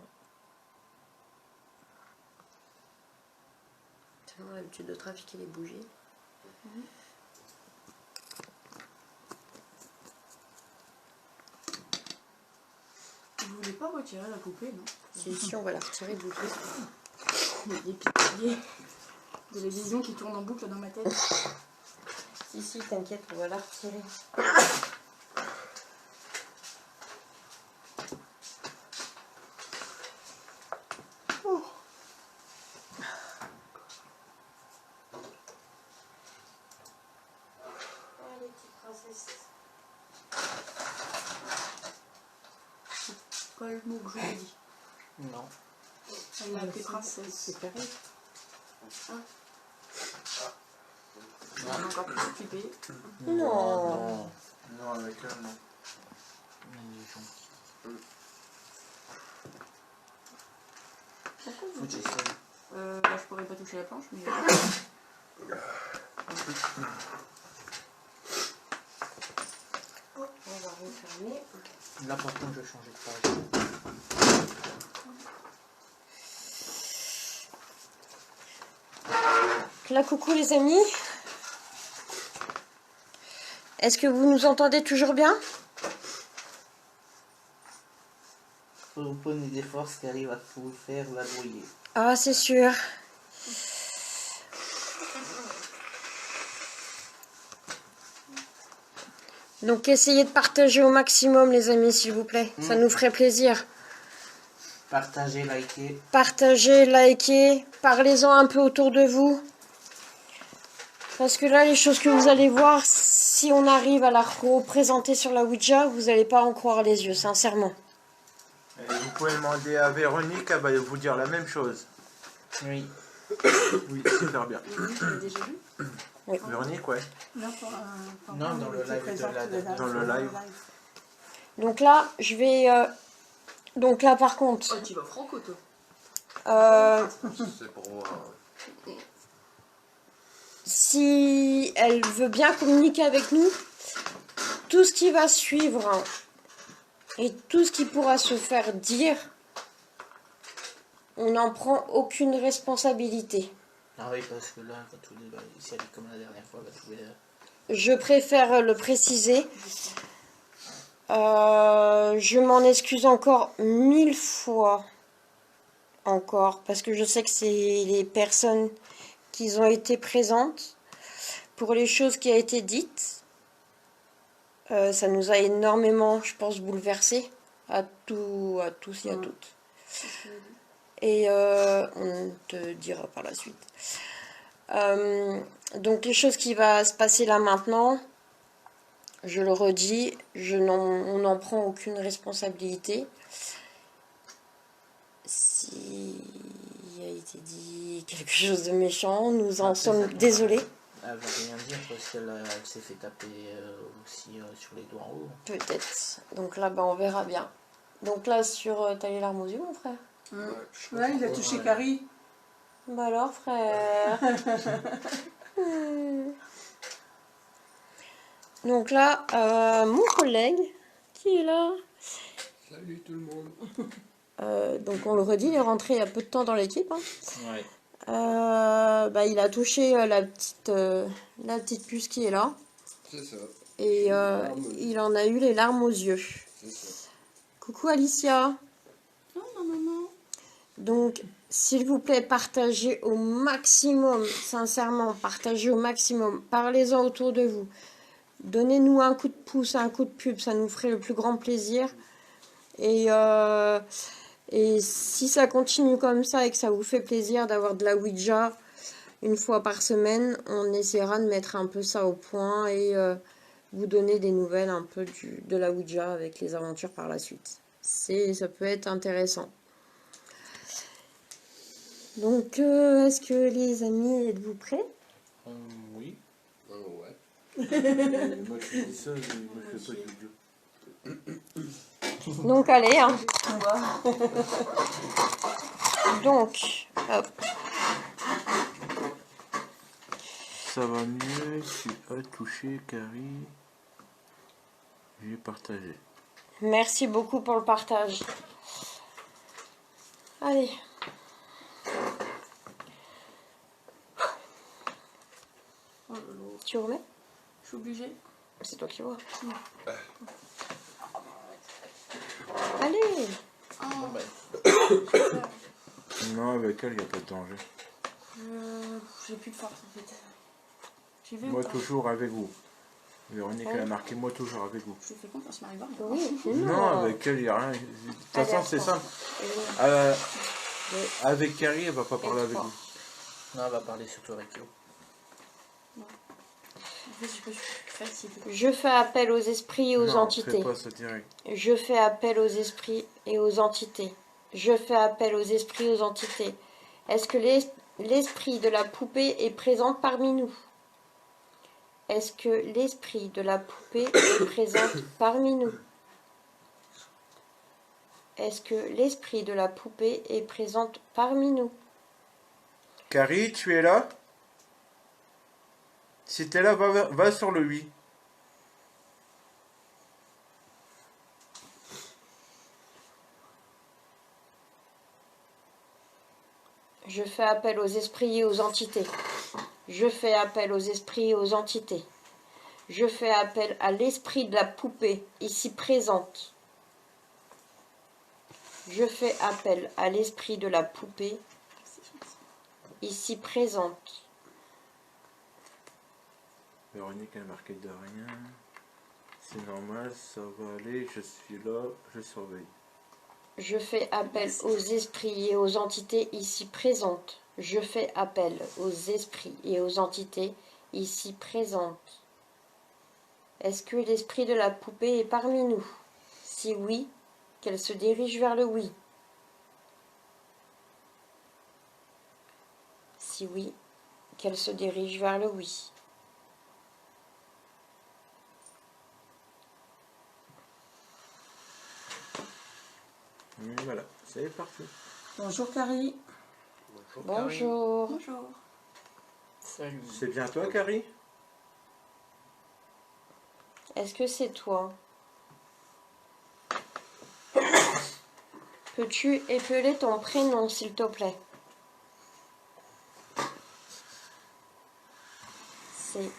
C'est vraiment l'habitude de trafiquer les bougies. Vous voulez pas retirer la poupée, non? Si, on va la retirer de l'autre côté. Il y a des piliers de la vision qui tournent en boucle dans ma tête. Si, t'inquiète, on va la retirer. C'est pas le mot que je vous dis. Non. Elle l'a appelée princesse. C'est carré. On est encore plus occupé. Non. Non, avec elle, non. Elle est gentille. Pourquoi Faut vous que j'essaye. Là, je pourrais pas toucher la planche, mais. On va refermer. Là, par contre, je vais changer de page. Là, coucou les amis. Est-ce que vous nous entendez toujours bien? Faut poser des forces qui arrivent à vous faire vadrouiller. Ah, c'est sûr. Donc, essayez de partager au maximum, les amis, s'il vous plaît. Ça nous ferait plaisir. Partagez, likez. Partagez, likez, parlez-en un peu autour de vous. Parce que là, les choses que vous allez voir, si on arrive à la représenter sur la Ouija, vous n'allez pas en croire les yeux, sincèrement. Et vous pouvez demander à Véronique, elle va vous dire la même chose. Oui. Oui, super bien. Véronique, elle a déjà vu. Véronique, ouais. Non, Non, dans le live de la- dans le live. Donc là, je vais... Donc là, par contre... Oh, tu vas franco, toi. C'est pour voir. Si elle veut bien communiquer avec nous, tout ce qui va suivre et tout ce qui pourra se faire dire, on n'en prend aucune responsabilité. Ah oui, parce que là, elle va tout si elle est comme la dernière fois, elle va trouver. Je préfère le préciser. Je m'en excuse encore 1000 fois. Encore. Parce que je sais que c'est les personnes qui ont été présentes. Pour les choses qui ont été dites. Ça nous a énormément, je pense, bouleversés. À tous et à toutes. Et on te dira par la suite. Donc les choses qui vont se passer là maintenant, je le redis, on n'en prend aucune responsabilité. S'il a été dit quelque chose de méchant, nous en sommes désolés. Elle va rien dire parce qu'elle elle s'est fait taper aussi sur les doigts en haut. Peut-être. Donc là, on verra bien. Donc là, t'as les larmes aux yeux, mon frère? Ouais, il a touché Carrie. Bah alors, frère. Donc là, mon collègue qui est là. Salut tout le monde. Donc on le redit, il est rentré il y a peu de temps dans l'équipe. Hein. Ouais. Il a touché la petite puce qui est là. C'est ça. Et il en a eu les larmes aux yeux. C'est ça. Coucou Alicia. Non, non, non, non. Donc, s'il vous plaît, partagez au maximum, sincèrement, partagez au maximum. Parlez-en autour de vous. Donnez-nous un coup de pouce, un coup de pub, ça nous ferait le plus grand plaisir. Et si ça continue comme ça et que ça vous fait plaisir d'avoir de la Ouija une fois par semaine, on essaiera de mettre un peu ça au point et vous donner des nouvelles un peu de la Ouija avec les aventures par la suite. Ça peut être intéressant. Donc, est-ce que les amis, êtes-vous prêts? Oui. Ouais. Moi, je dis ça, mais moi, je fais pas de vidéo. Donc, allez, hein. Donc, hop. Ça va mieux, tu as touché, Carrie. J'ai partagé. Merci beaucoup pour le partage. Allez. Oh là là. Tu remets? Je suis obligée. C'est toi qui vois. Allez. Bon, bah, Non, avec elle, il n'y a pas de danger. J'ai plus de force en fait. J'ai vu Moi, ou pas toujours avec vous. Véronique, elle a marqué moi, toujours avec vous. Je fais confiance, Marie-Barbe. Oui, Non, avec elle, il n'y a rien. De toute façon, c'est simple. Avec Carrie, elle va pas parler avec vous. non, elle va parler surtout avec eux. En fait, je peux Facile. Je fais appel aux esprits et aux Non, entités. fais pas ça direct. Je fais appel aux esprits et aux entités. Je fais appel aux esprits et aux entités. Est-ce que l'esprit de la poupée est présent parmi nous? Est-ce que l'esprit de la poupée est présent parmi nous? Est-ce que l'esprit de la poupée est présente parmi nous? Carrie, tu es là? Si t'es là, va sur le oui. Je fais appel aux esprits et aux entités. Je fais appel aux esprits et aux entités. Je fais appel à l'esprit de la poupée ici présente. Je fais appel à l'esprit de la poupée ici présente. Véronique, elle a marqué de rien. C'est normal, ça va aller. Je suis là, je surveille. Je fais appel aux esprits et aux entités ici présentes. Je fais appel aux esprits et aux entités ici présentes. Est-ce que l'esprit de la poupée est parmi nous? Si oui, qu'elle se dirige vers le oui. Si oui, qu'elle se dirige vers le oui. Et voilà, c'est parti. Bonjour Carrie. Bonjour. Bonjour. Salut. C'est bien toi, Carrie? Est-ce que c'est toi? Peux-tu épeler ton prénom, s'il te plaît? C'est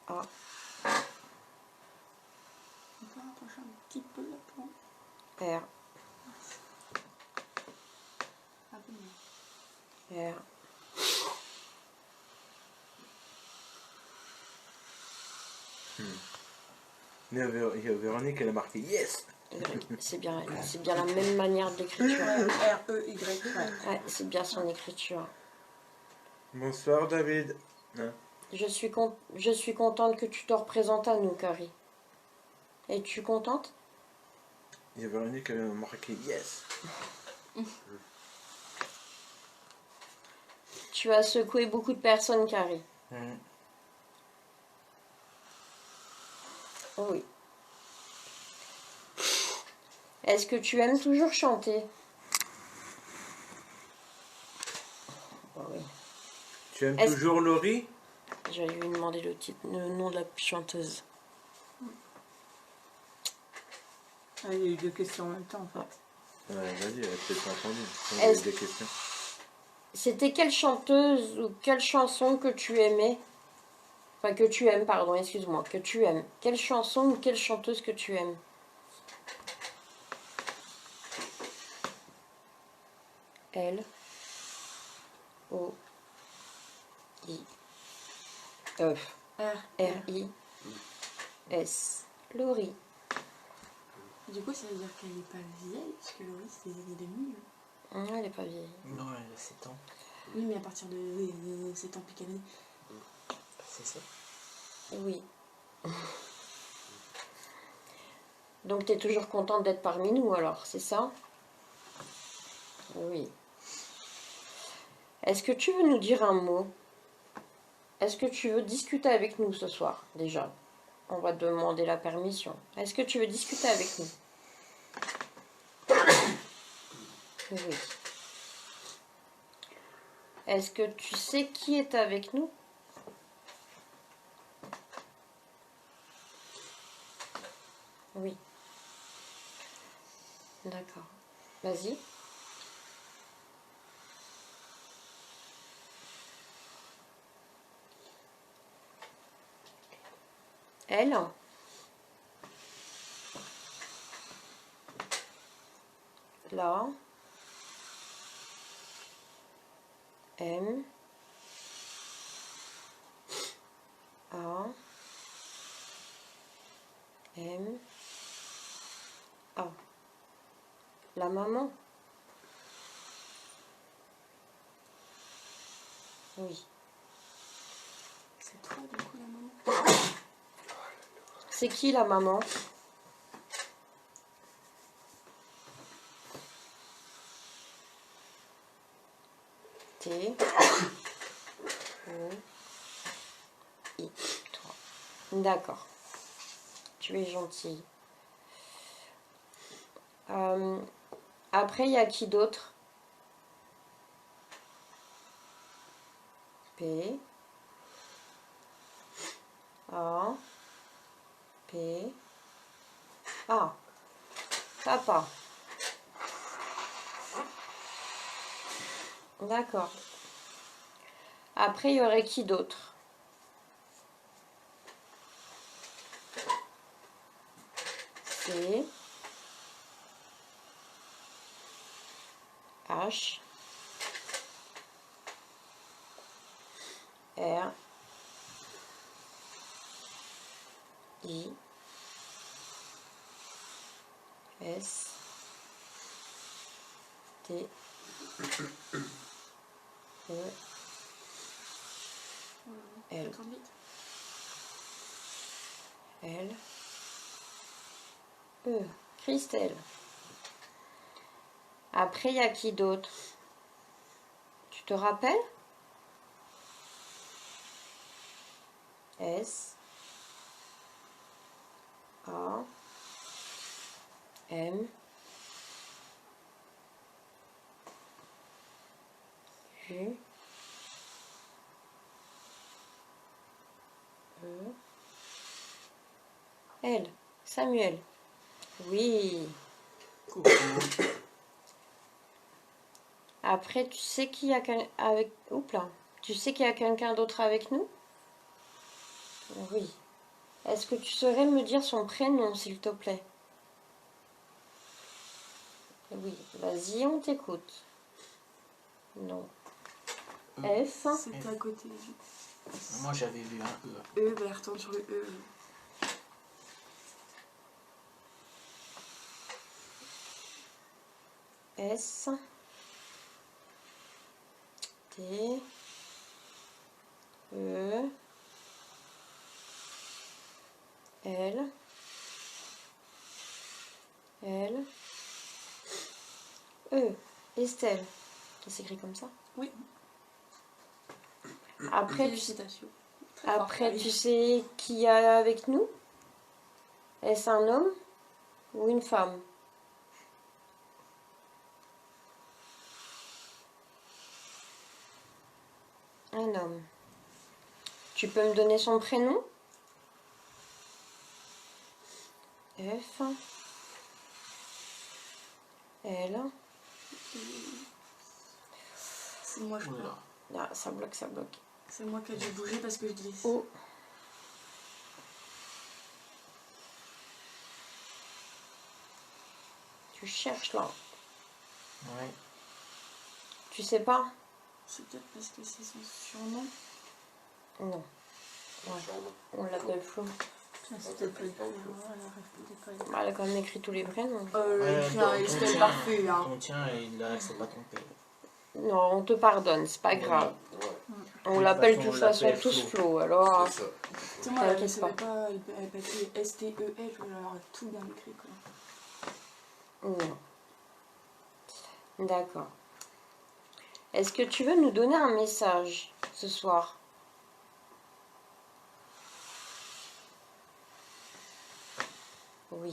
A. On peut rapprocher un petit peu la plante. R. Un peu mieux. R. Il y a Véronique, elle a marqué yes. C'est bien la même manière d'écriture. R-E-Y. Ouais, c'est bien son écriture. Bonsoir, David. Hein? Je suis contente que tu te représentes à nous, Carrie. Es-tu contente? Il y a Véronique, elle a marqué yes. Tu as secoué beaucoup de personnes, Carrie. Oui. Est-ce que tu aimes toujours chanter? Oui. Tu aimes Est-ce- toujours Laurie? J'allais lui demander le nom de la chanteuse. Ah, il y a eu deux questions en même temps en fait. Ouais, vas-y, elle a peut-être pas entendu. On Est-ce- a des questions. C'était quelle chanteuse ou quelle chanson que tu aimais? Enfin, que tu aimes, pardon, excuse-moi, que tu aimes. Quelle chanson ou quelle chanteuse que tu aimes? L O I E R I S. Laurie. Du coup, ça veut dire qu'elle n'est pas vieille, parce que Laurie, c'est des années 2000. Elle n'est pas vieille. Non, elle a 7 ans. Oui, mais à partir de 7 ans piqué l'année. C'est ça. Oui. Donc tu es toujours contente d'être parmi nous alors, c'est ça? Oui. Est-ce que tu veux nous dire un mot? Est-ce que tu veux discuter avec nous ce soir déjà? On va te demander la permission. Est-ce que tu veux discuter avec nous? Oui. Est-ce que tu sais qui est avec nous? Oui. D'accord. Vas-y. Elle. Là. M. A. M. A. La maman. Oui. C'est toi, du coup, la maman. C'est qui la maman? T. O. I. Toi. D'accord. Tu es gentille. Après, il y a qui d'autre? P. A. P. A. Papa. D'accord. Après, il y aurait qui d'autre? C. H. R. I. S. T. E. L. Attends vite. L. E. Christelle. Après, il y a qui d'autre? Tu te rappelles? S. A. M. U. E. L. Samuel. Oui. Coucou. Après, tu sais qu'il y a avec. Oups là. Tu sais qu'il y a quelqu'un d'autre avec nous? Oui. Est-ce que tu saurais me dire son prénom, s'il te plaît? Oui. Vas-y, on t'écoute. Non. F. C'était à côté. Moi j'avais vu un E. E, bah retourne sur le E. S. T. E. L. L. E. Estelle. Ça s'écrit comme ça? Oui. Après, Félicitations. Très fort, après oui. tu sais qui y a avec nous? Est-ce un homme ou une femme? Un homme. Tu peux me donner son prénom? F. L. C'est moi, je crois. Oula. Ah, ça bloque, ça bloque. C'est moi qui ai dû bouger parce que je glisse. O. Tu cherches là. Ouais. Tu sais pas? C'est peut-être parce que c'est son surnom. Non. Ouais. On l'appelle Flo. S'il te plaît. Bah, elle a quand même écrit tous les prénoms. Ouais, Écrit un ton Estelle tien- parfait, hein. Ton tien, il s'est pas trompé. Non, on te pardonne, c'est pas grave. On De l'appelle toute de toute façon, on façon l'appelle tous Flo. Flo, alors. C'est ça. Tu sais, moi, elle T'inquiète savait pas. pas, elle passait S-T-E-L, je voulais avoir tout bien écrit, quoi. Non. D'accord. Est-ce que tu veux nous donner un message ce soir? Oui.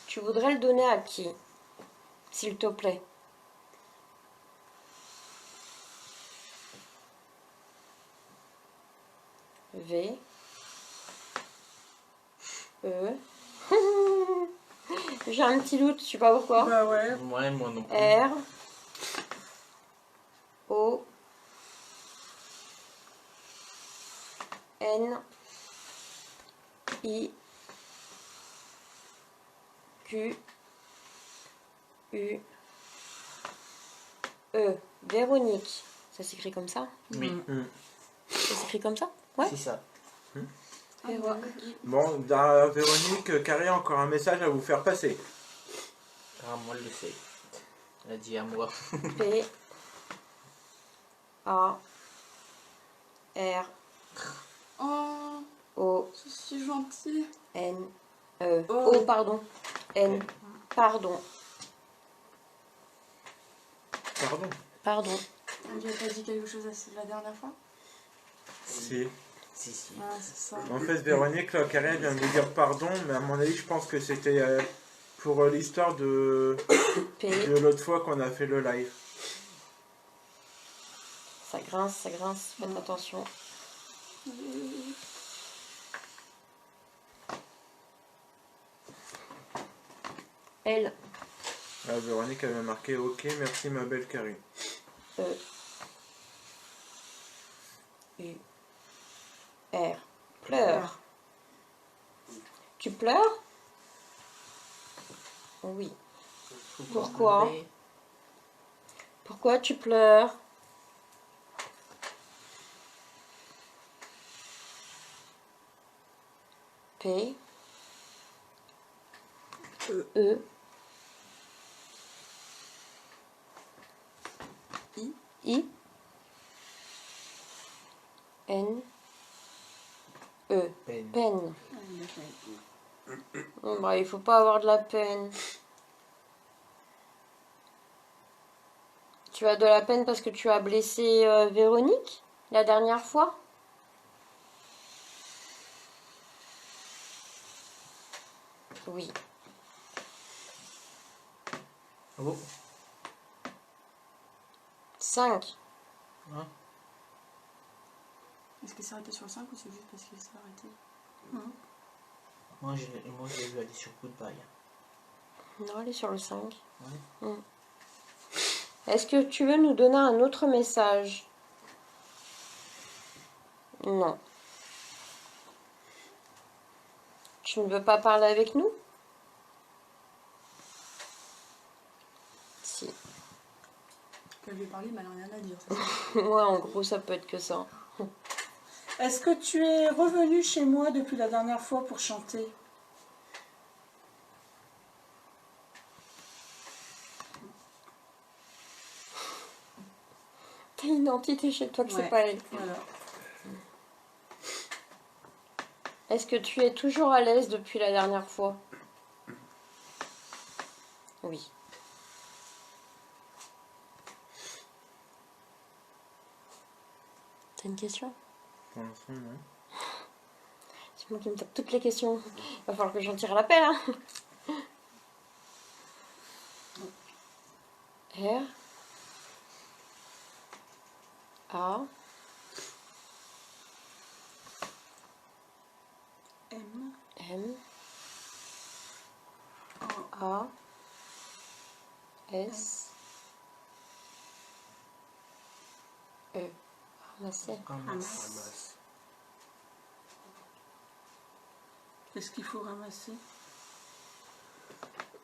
Tu voudrais le donner à qui? S'il te plaît. V. E. J'ai un petit doute, je sais pas pourquoi. Bah ouais. Ouais, moi non plus. R. O. N. I. Q. U. E. Véronique. Ça s'écrit comme ça? Oui, Ça s'écrit comme ça? Ouais. c'est ça. Véronique. Bon, dans Véronique, Carré a encore un message à vous faire passer. Ah, moi, je le sais. Elle a dit à moi. P. A. R. Oh, O, Je suis gentille. N, O. O, pardon. N, pardon. Pardon. Pardon. On lui a pas dit quelque chose la dernière fois? Si. Si. Ah, c'est ça. En fait, Véronique, là, Karine vient de me dire pardon, mais à mon avis, je pense que c'était pour l'histoire de P, l'autre fois qu'on a fait le live. ça grince, faites attention. L, Ah, Véronique avait marqué OK, merci ma belle Karine. E, U, R, pleure. Tu pleures? Oui. Pourquoi? Pourquoi tu pleures? P, E, I, N, E, Peine. peine. Ah, il a fait. Bah, il faut pas avoir de la peine. Tu as de la peine parce que tu as blessé Véronique la dernière fois? Oui. Oh. 5. Hein? Est-ce que c'est arrêté sur le 5 ou c'est juste parce qu'il s'est arrêté? Moi, j'ai vu aller sur Goodbye. Non, elle est sur le 5. Ouais. Est-ce que tu veux nous donner un autre message? Non. Tu ne veux pas parler avec nous? Si. Je lui ai parlé, mais elle n'a rien à dire. C'est ça. Ouais, en gros, ça peut être que ça. Est-ce que tu es revenu chez moi depuis la dernière fois pour chanter? T'as une entité chez toi que c'est Ouais. pas elle. Voilà. Est-ce que tu es toujours à l'aise depuis la dernière fois? Oui. T'as une question? Pour l'instant, non. C'est moi qui me tape toutes les questions. Va falloir que j'en tire l'appel, hein. R. A. M. M. A. S. E. Ramasser. Ramasse. Qu'est-ce qu'il faut ramasser?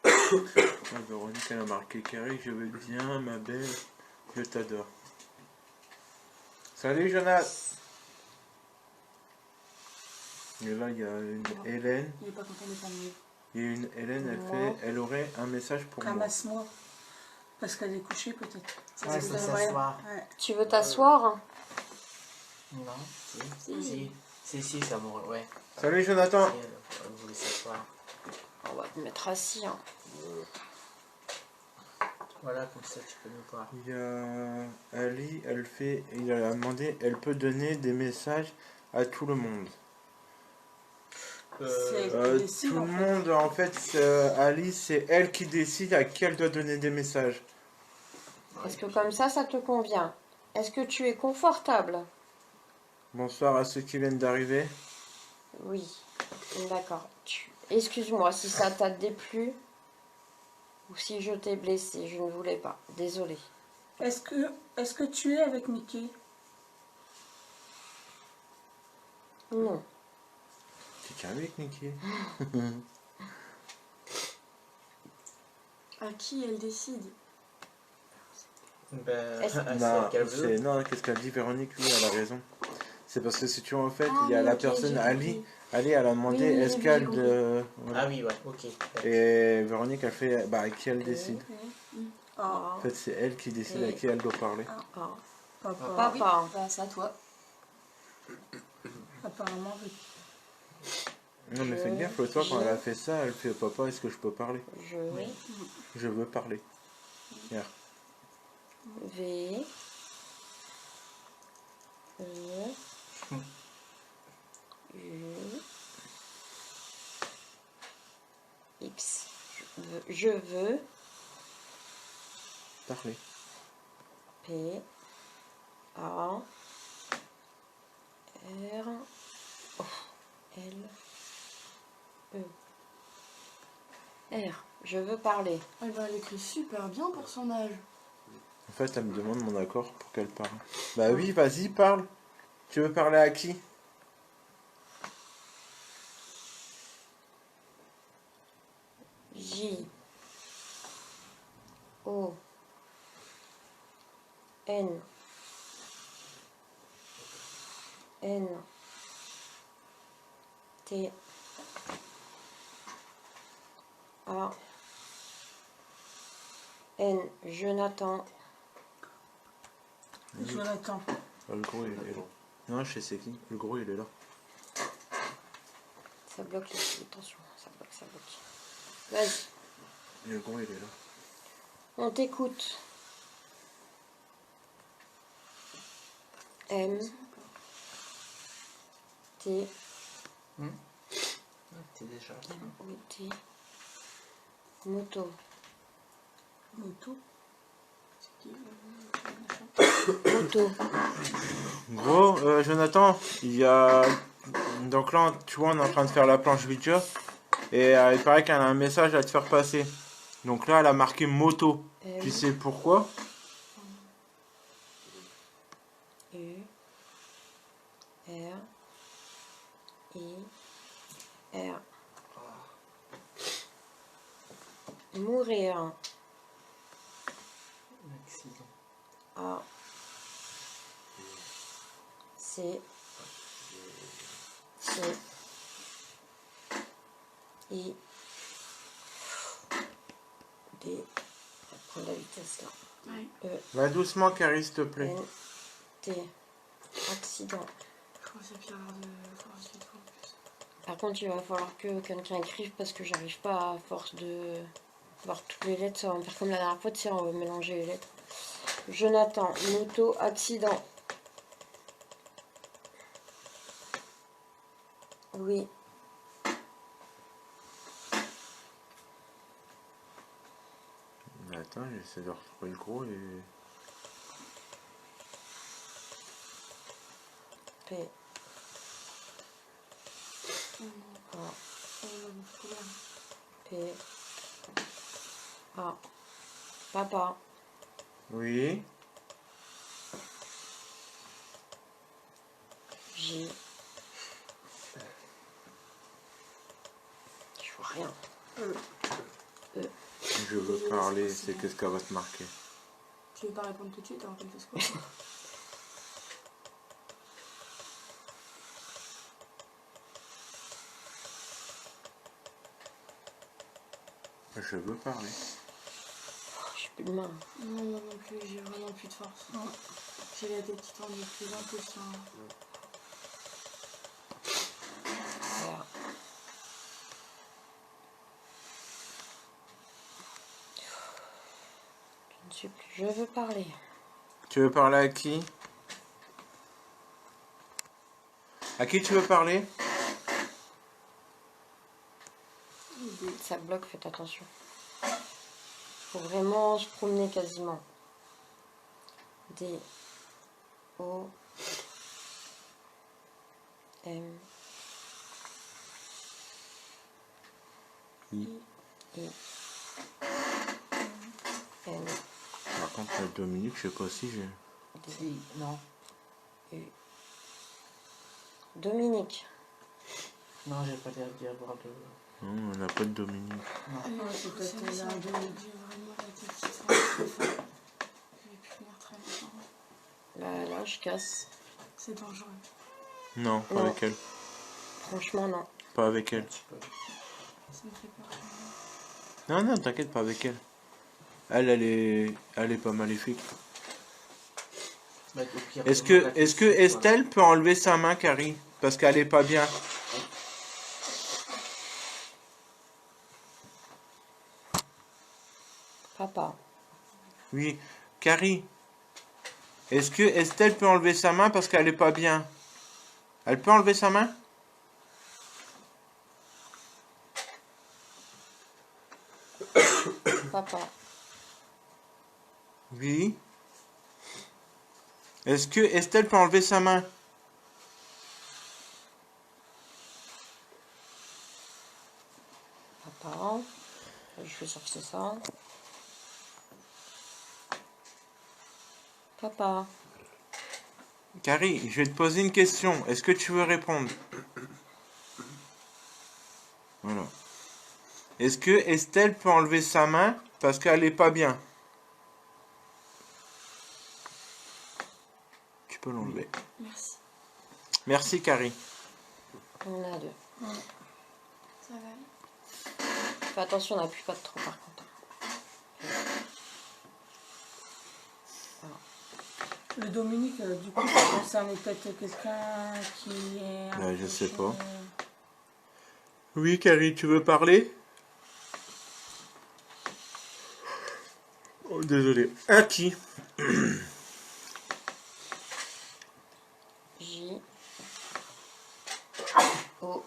Ah, Véronique, elle a marqué Carrie, je vais bien, ma belle, je t'adore. Salut Jonas. Et là, il y a une Hélène. Il est pas content de pas mieux. Il y a une Hélène, elle Moi. fait, elle aurait un message pour moi. Ramasse-moi. Parce qu'elle est couchée peut-être. Ouais, c'est faut ça, s'asseoir. Ouais. Tu veux t'asseoir? Non, si, ça m'aurait. Ouais. Salut Jonathan. Si, elle voulait s'asseoir. On va te mettre assis, hein. Voilà, comme ça tu peux nous voir. Il y a Ali, elle fait, il a demandé, elle peut donner des messages à tout le monde. C'est elle qui décide, Tout le en fait. monde, en fait, Ali, c'est elle qui décide à qui elle doit donner des messages. Est-ce que comme ça te convient? Est-ce que tu es confortable? Bonsoir à ceux qui viennent d'arriver. Oui. D'accord. Excuse-moi si ça t'a déplu ou si je t'ai blessé. Je ne voulais pas. Désolée. Est-ce que tu es avec Mickey? Non. Tu tiens avec Niki. À qui elle décide? Ben, Est-ce- c'est Non, elle qu'elle veut. non, qu'est-ce qu'elle dit Véronique, oui, elle a raison. C'est parce que si tu vois, en fait, Ah il y a oui, la ok, personne j'ai Ali. compris. Ali, elle a demandé, Oui, est-ce j'ai qu'elle... compris. voilà. Ah oui, ouais, ok. Et Véronique, elle fait, bah, à qui elle décide. Ah, En fait, c'est elle qui décide à qui elle doit parler. Ah. papa. Papa. Bah, c'est à toi. Apparemment, avec Non, mais fais gaffe, l'autre fois, quand elle a fait ça, elle fait papa, est-ce que je peux parler? Je veux parler. Hier. V. E. U. X. Je veux. Parler. P. A. R. O. L. E. R. Je veux parler. Elle écrit super bien pour son âge. En fait, elle me demande mon accord pour qu'elle parle. Bah oui, vas-y, parle. Tu veux parler à qui? J. O. N. N. T. A. N. Jonathan. Jonathan. Le gros, il est là. Non, je sais c'est qui. Le gros, il est là. Ça bloque les... Attention, ça bloque, ça bloque. Vas-y, Le gros, il est là. on t'écoute. M. T. C'est déjà. O. T. Moto. Moto. Moto. Gros, Jonathan, il y a... Donc là, tu vois, on est en train de faire la planche vidéo. Et il paraît qu'elle a un message à te faire passer. Donc là, elle a marqué moto. Tu sais pourquoi? U. R. I. R. Mourir. Accident. A. C. C. I. D. Prends la vitesse là. Ouais. E. Va doucement, Carrie, s'il te plaît. N. T. Accident. Je crois que c'est pire de force du tout en plus. Par contre, il va falloir que quelqu'un écrive parce que j'arrive pas à force de voir toutes les lettres. Ça va me faire comme la dernière fois, tu sais, on va mélanger les lettres. Jonathan, moto, accident. Oui. Attends, j'essaie de retrouver le gros et... P. A. P. A. Papa. Oui. J. Je vois rien. Je veux parler, c'est qu'est-ce qu'elle va te marquer. Tu veux pas répondre tout de suite avant qu'elle fasse quoi? Je veux parler. J'ai plus de main. Non, moi non plus, j'ai vraiment plus de force. J'ai la tête qui tourne de plus en plus. Hein. Voilà. Je ne sais plus. Je veux parler. Tu veux parler à qui? À qui tu veux parler? Ça bloque, faites attention. Faut vraiment se promener quasiment. D. O. M. I. I. N. Par contre, la Dominique, je sais pas si j'ai... Si, non. U. Dominique. Non, j'ai pas l'air d'y avoir de. Non, on n'a pas de Dominique. Non. C'est peut-être là. J'ai vraiment la tête qui tourne très fort. Je vais plus tenir très longtemps. Là, je casse. C'est dangereux. Non, pas Non. avec elle. Franchement, non. Pas avec elle. Ça me fait peur. Non, non, t'inquiète, pas avec elle. Elle est pas maléfique. Bah, au pire, Est-ce demande que, à est-ce que Christine, Estelle peut enlever sa main, Carrie? Parce qu'elle est pas bien. Papa. Oui. Carrie, est-ce que Estelle peut enlever sa main parce qu'elle est pas bien? Elle peut enlever sa main? Papa. Oui. Est-ce que Estelle peut enlever sa main? Papa. Je vais chercher ça. Papa. Carrie, je vais te poser une question. Est-ce que tu veux répondre? Voilà. Est-ce que Estelle peut enlever sa main parce qu'elle est pas bien? Tu peux l'enlever. Merci. Merci, Carrie. On en a deux. Ça va aller? Fais attention, on n'appuie pas trop par contre. Le Dominique, du coup, ça concerne peut-être quelqu'un qui est... Là, je sais pas. approché, Oui, Carrie, tu veux parler? Oh, désolé. À qui? J. O.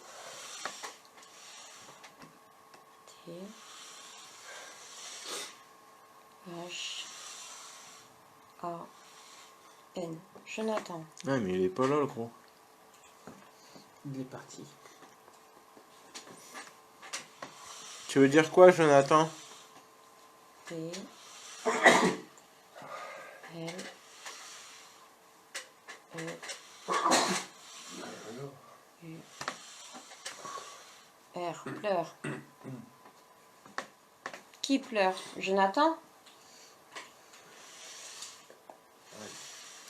T. H. A. N. Jonathan. Ah, mais il est pas là, le gros. Il est parti. Tu veux dire quoi, Jonathan? P. L. E. U. R. Pleure. Qui pleure? Jonathan?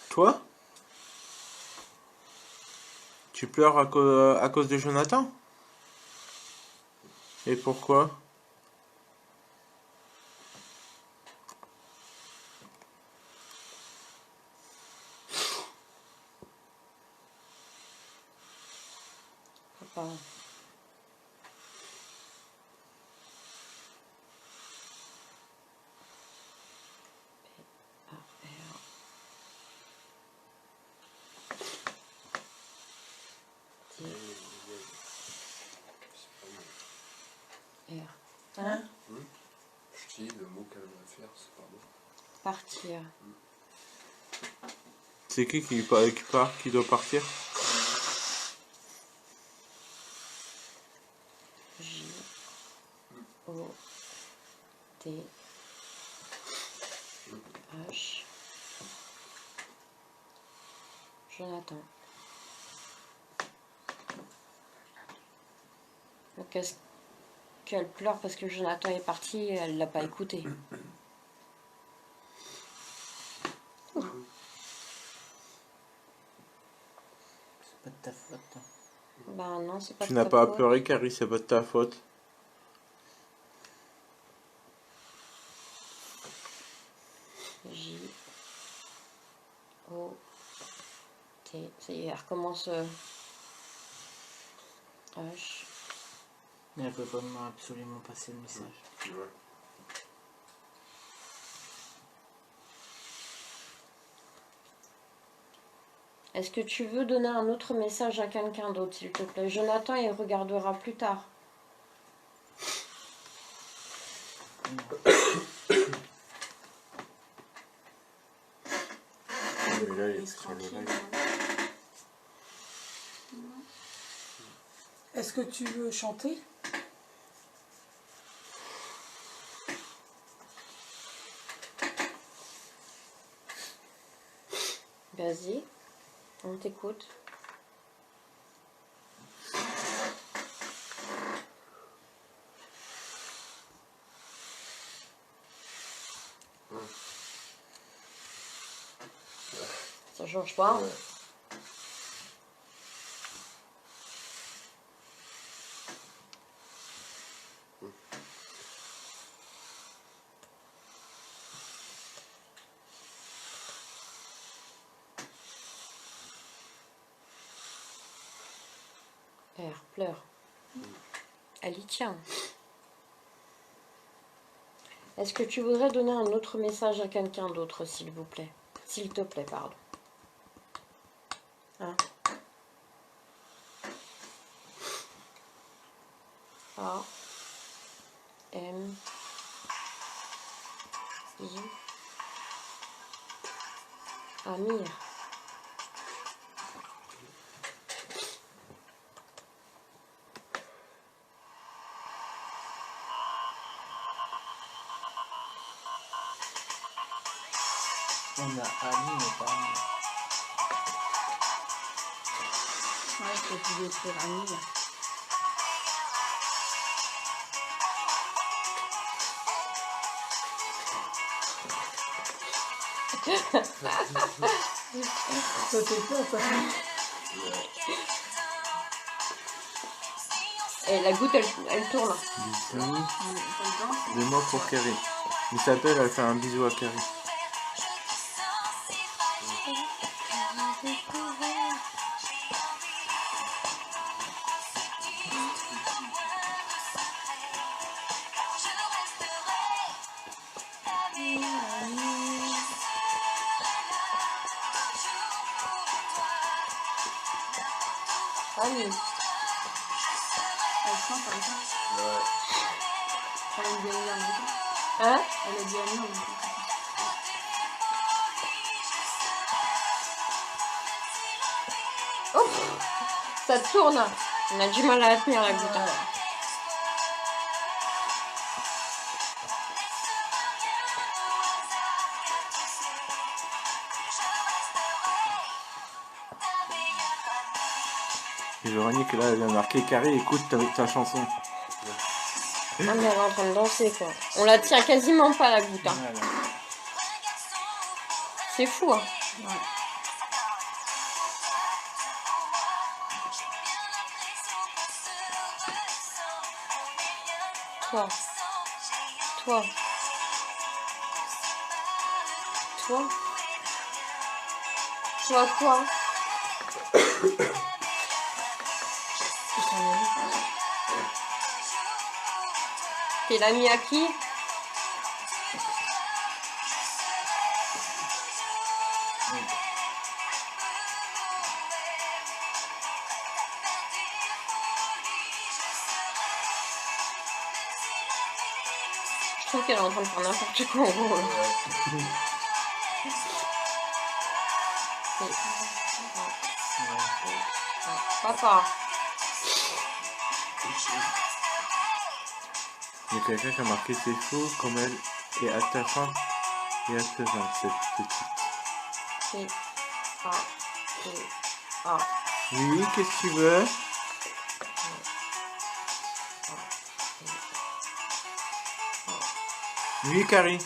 Toi? Tu pleures à cause de Jonathan? Et pourquoi? Papa. R. Hein? Je dis le mot qu'elle va faire, c'est pas bon. Partir. C'est qui part, qui doit partir? J. O. T. H. Jonathan. Donc est-ce qu'elle pleure parce que Jonathan est parti et elle l'a pas écouté? C'est pas de ta faute. Hein. Ben non, c'est pas Tu de n'as ta pas à faute. pleurer, Carrie, c'est pas de ta faute. J. O. T. Ça y est, elle recommence. H. Mais elle veut vraiment absolument passer le message. Ouais. Est-ce que tu veux donner un autre message à quelqu'un d'autre, s'il te plaît? Jonathan, il regardera plus tard. Mais là, il Il est est sur le tranquille. live. Est-ce que tu veux chanter? Vas-y, on t'écoute. Ça change pas. Ouais. R, pleure. Elle y tient. Est-ce que tu voudrais donner un autre message à quelqu'un d'autre, s'il vous plaît? S'il te plaît, pardon. Hein? A M I Amir. On a Ali, mais pas Amir. Ouais, il faut plus écrire Amir. Ça fait peur, ça. Et la goutte, elle tourne. Bisous. Pas dedans. Des mots pour Carrie. Il s'appelle, elle fait un bisou à Carrie. Ami. Elle chante comme ça. Ouais. Elle aime bien lire en même temps. Hein? Elle a dit Amir en même temps. Oh, ça tourne. On a du mal à la tenir, la goutte. Hein. Et Véronique, là, elle a marqué Carrie, écoute ta chanson. Ah, mais elle est en train de danser, quoi. On la tient quasiment pas, la goutte. Hein. Voilà. C'est fou, hein. Toi. Toi. Toi. Toi, quoi? T'es l'ami à qui? Je trouve qu'elle est en train de faire n'importe quoi en gros. Papa. Il y a quelqu'un qui a marqué c'est faux comme elle est attachante et apaisante, cette petite. C'est A. C'est A. Oui, qu'est-ce que tu veux? Oui, Carrie.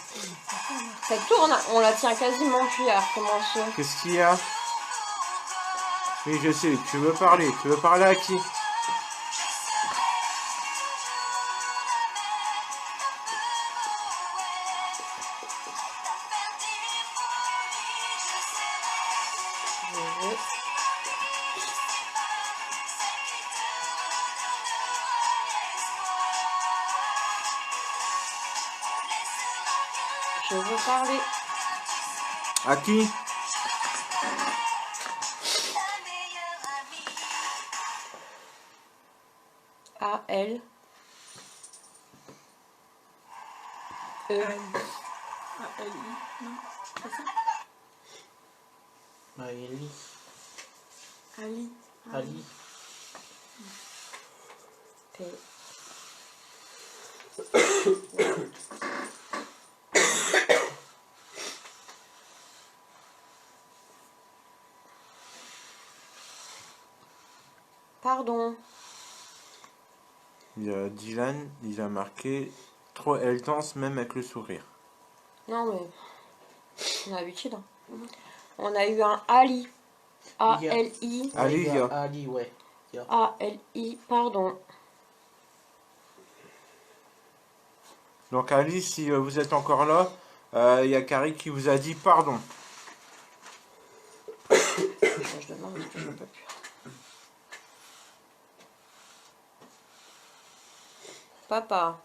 Ça tourne, on la tient quasiment plus à recommencer. Qu'est-ce qu'il y a? Oui, je sais, tu veux parler. Tu veux parler à qui? Je veux parler. À qui? A, L. E. A-L-I, non, c'est ça? Ali. Ali. Ali. P. Pardon. Il y a Dylan, il a marqué trop elle danse même avec le sourire. Non mais on a l'habitude. Hein. On a eu un Ali. A-L-I. Ali, il y il y a- a Ali, ouais. A-L-I. Pardon. Donc Ali, si vous êtes encore là, il y a Carrie qui vous a dit pardon. Je demande parce que je ne peux plus. Papa.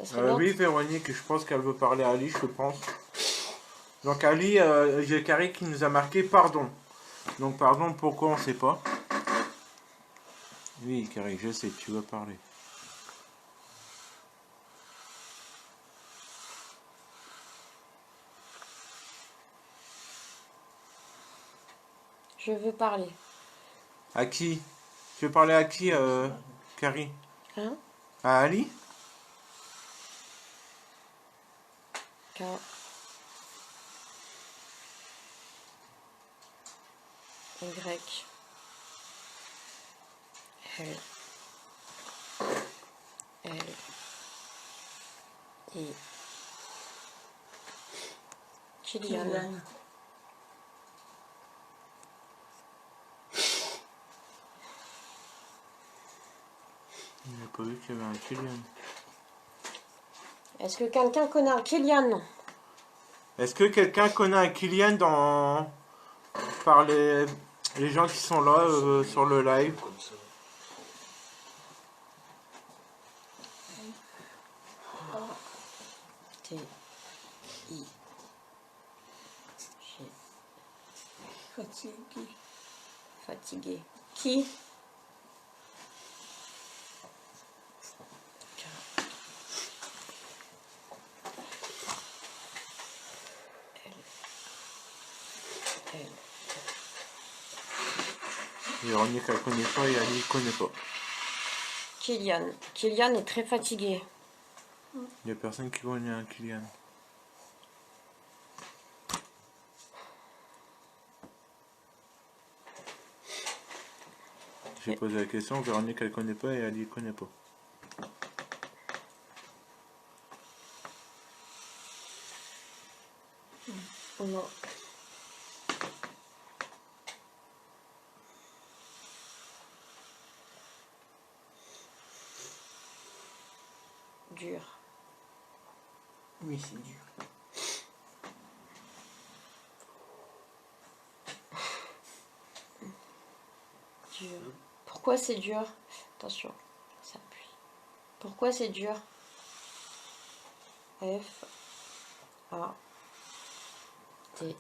Ça serait bien. Oui, Véronique, je pense qu'elle veut parler à Ali, je pense. Donc Ali, j'ai Carrie qui nous a marqué pardon. Donc pardon, pourquoi on sait pas. Oui, Carrie, je sais, tu veux parler. Je veux parler. À qui? Tu veux parler à qui, Carrie? Hein? À Ali? K. Y. L. L. I. Kylian. Kylian. Il n'a pas vu qu'il y avait un Kylian. Est-ce que quelqu'un connaît un Kylian? Est-ce que quelqu'un connaît un Kylian dans... par les gens qui sont là sur le live? Comme ça. T. I. G. Fatigué. Fatigué. Qui? K. L. L. Véronique, elle connaît pas et Ali, connaît pas. Kylian. Kylian est très fatigué. Il y a personne qui connaît un Kylian. J'ai posé la question, Véronique elle connaît pas et Ali connaît pas. Non. Dur. Oui, c'est dur. Dur. Pourquoi c'est dur? Attention, ça appuie. Pourquoi c'est dur? F. A. T. I.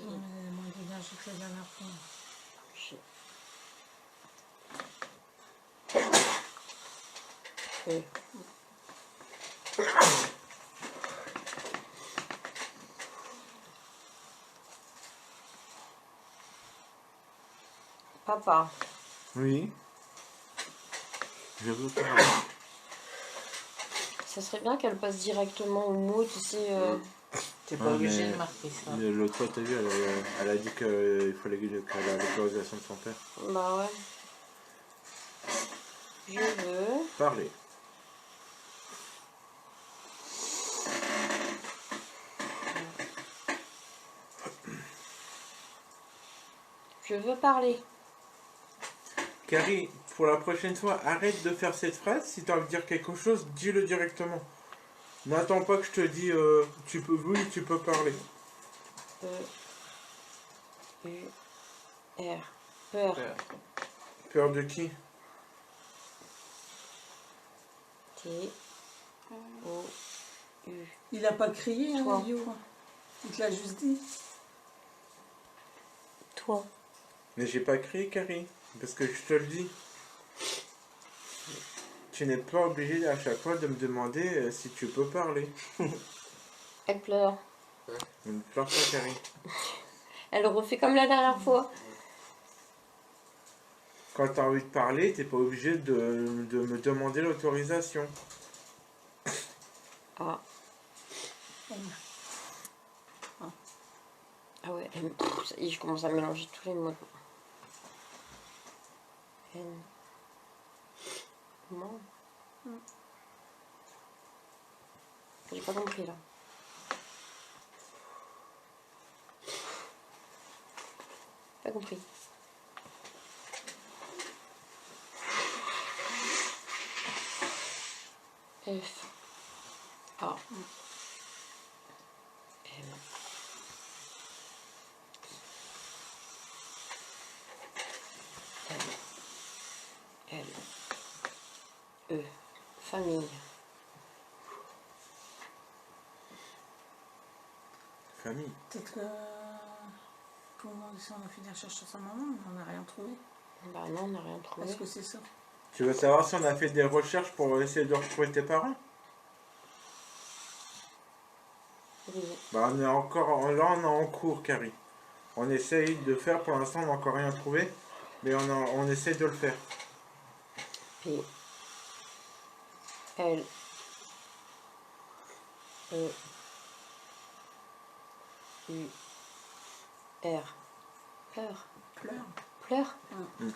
Moins d'énergie que la dernière fois. G. E. Papa. Oui. Je veux parler. Ça serait bien qu'elle passe directement au mot, tu sais. T'es pas Ah, obligé mais de marquer ça. L'autre fois, t'as vu, elle a dit qu'il fallait qu'elle ait l'autorisation de son père. Bah ouais. Je veux. Parler. Je veux parler. Carrie, pour la prochaine fois, arrête de faire cette phrase. Si tu as envie de dire quelque chose, dis-le directement. N'attends pas que je te dise tu peux, oui, tu peux parler. E. U. R. Peur. Peur. Peur de qui? T. O. U. Il a pas crié, hein, Toi. Yo. Il te l'a juste dit. Toi. Mais j'ai pas crié, Carrie. Parce que je te le dis. Tu n'es pas obligé à chaque fois de me demander si tu peux parler. Elle pleure. Ne pleure pas, Carrie. Elle refait comme la dernière fois. Quand tu as envie de parler, t'es pas obligé de me demander l'autorisation. Ah. Ah ouais, pff, ça y est, je commence à mélanger tous les mots. N. Comment? J'ai pas compris là. Pas compris. F. A. M. L. L. E. Famille. famille. Peut-être que... Comment si on a fait des recherches sur sa maman, mais on n'a rien trouvé. Bah non, on n'a rien trouvé. Est-ce que c'est ça? Tu veux savoir si on a fait des recherches pour essayer de retrouver tes parents? Oui. Bah on est encore, là on est en cours, Carrie. On essaye de faire, pour l'instant on n'a encore rien trouvé, mais on essaye de le faire. P. L. E. U. R. Peur. Pleure. Pleurs. Mm.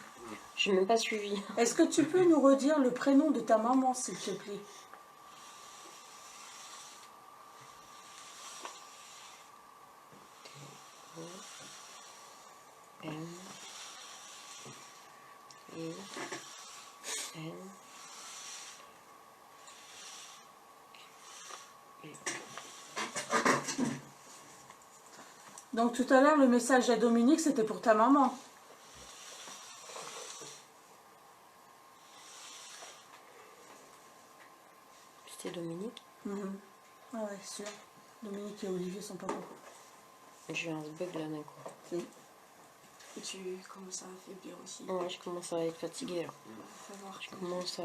Je n'ai même pas suivi. Est-ce que tu peux nous redire le prénom de ta maman, s'il te plaît? M. I. N. Donc tout à l'heure, le message à Dominique, c'était pour ta maman. C'était Dominique. Mhm. Ah ouais, sûr. Dominique et Olivier sont pas contents. J'ai un bug là d'un coup. Si. Et tu commences à affaiblir aussi. Ouais, je commence à être fatiguée là. Faut voir Je que- commence à...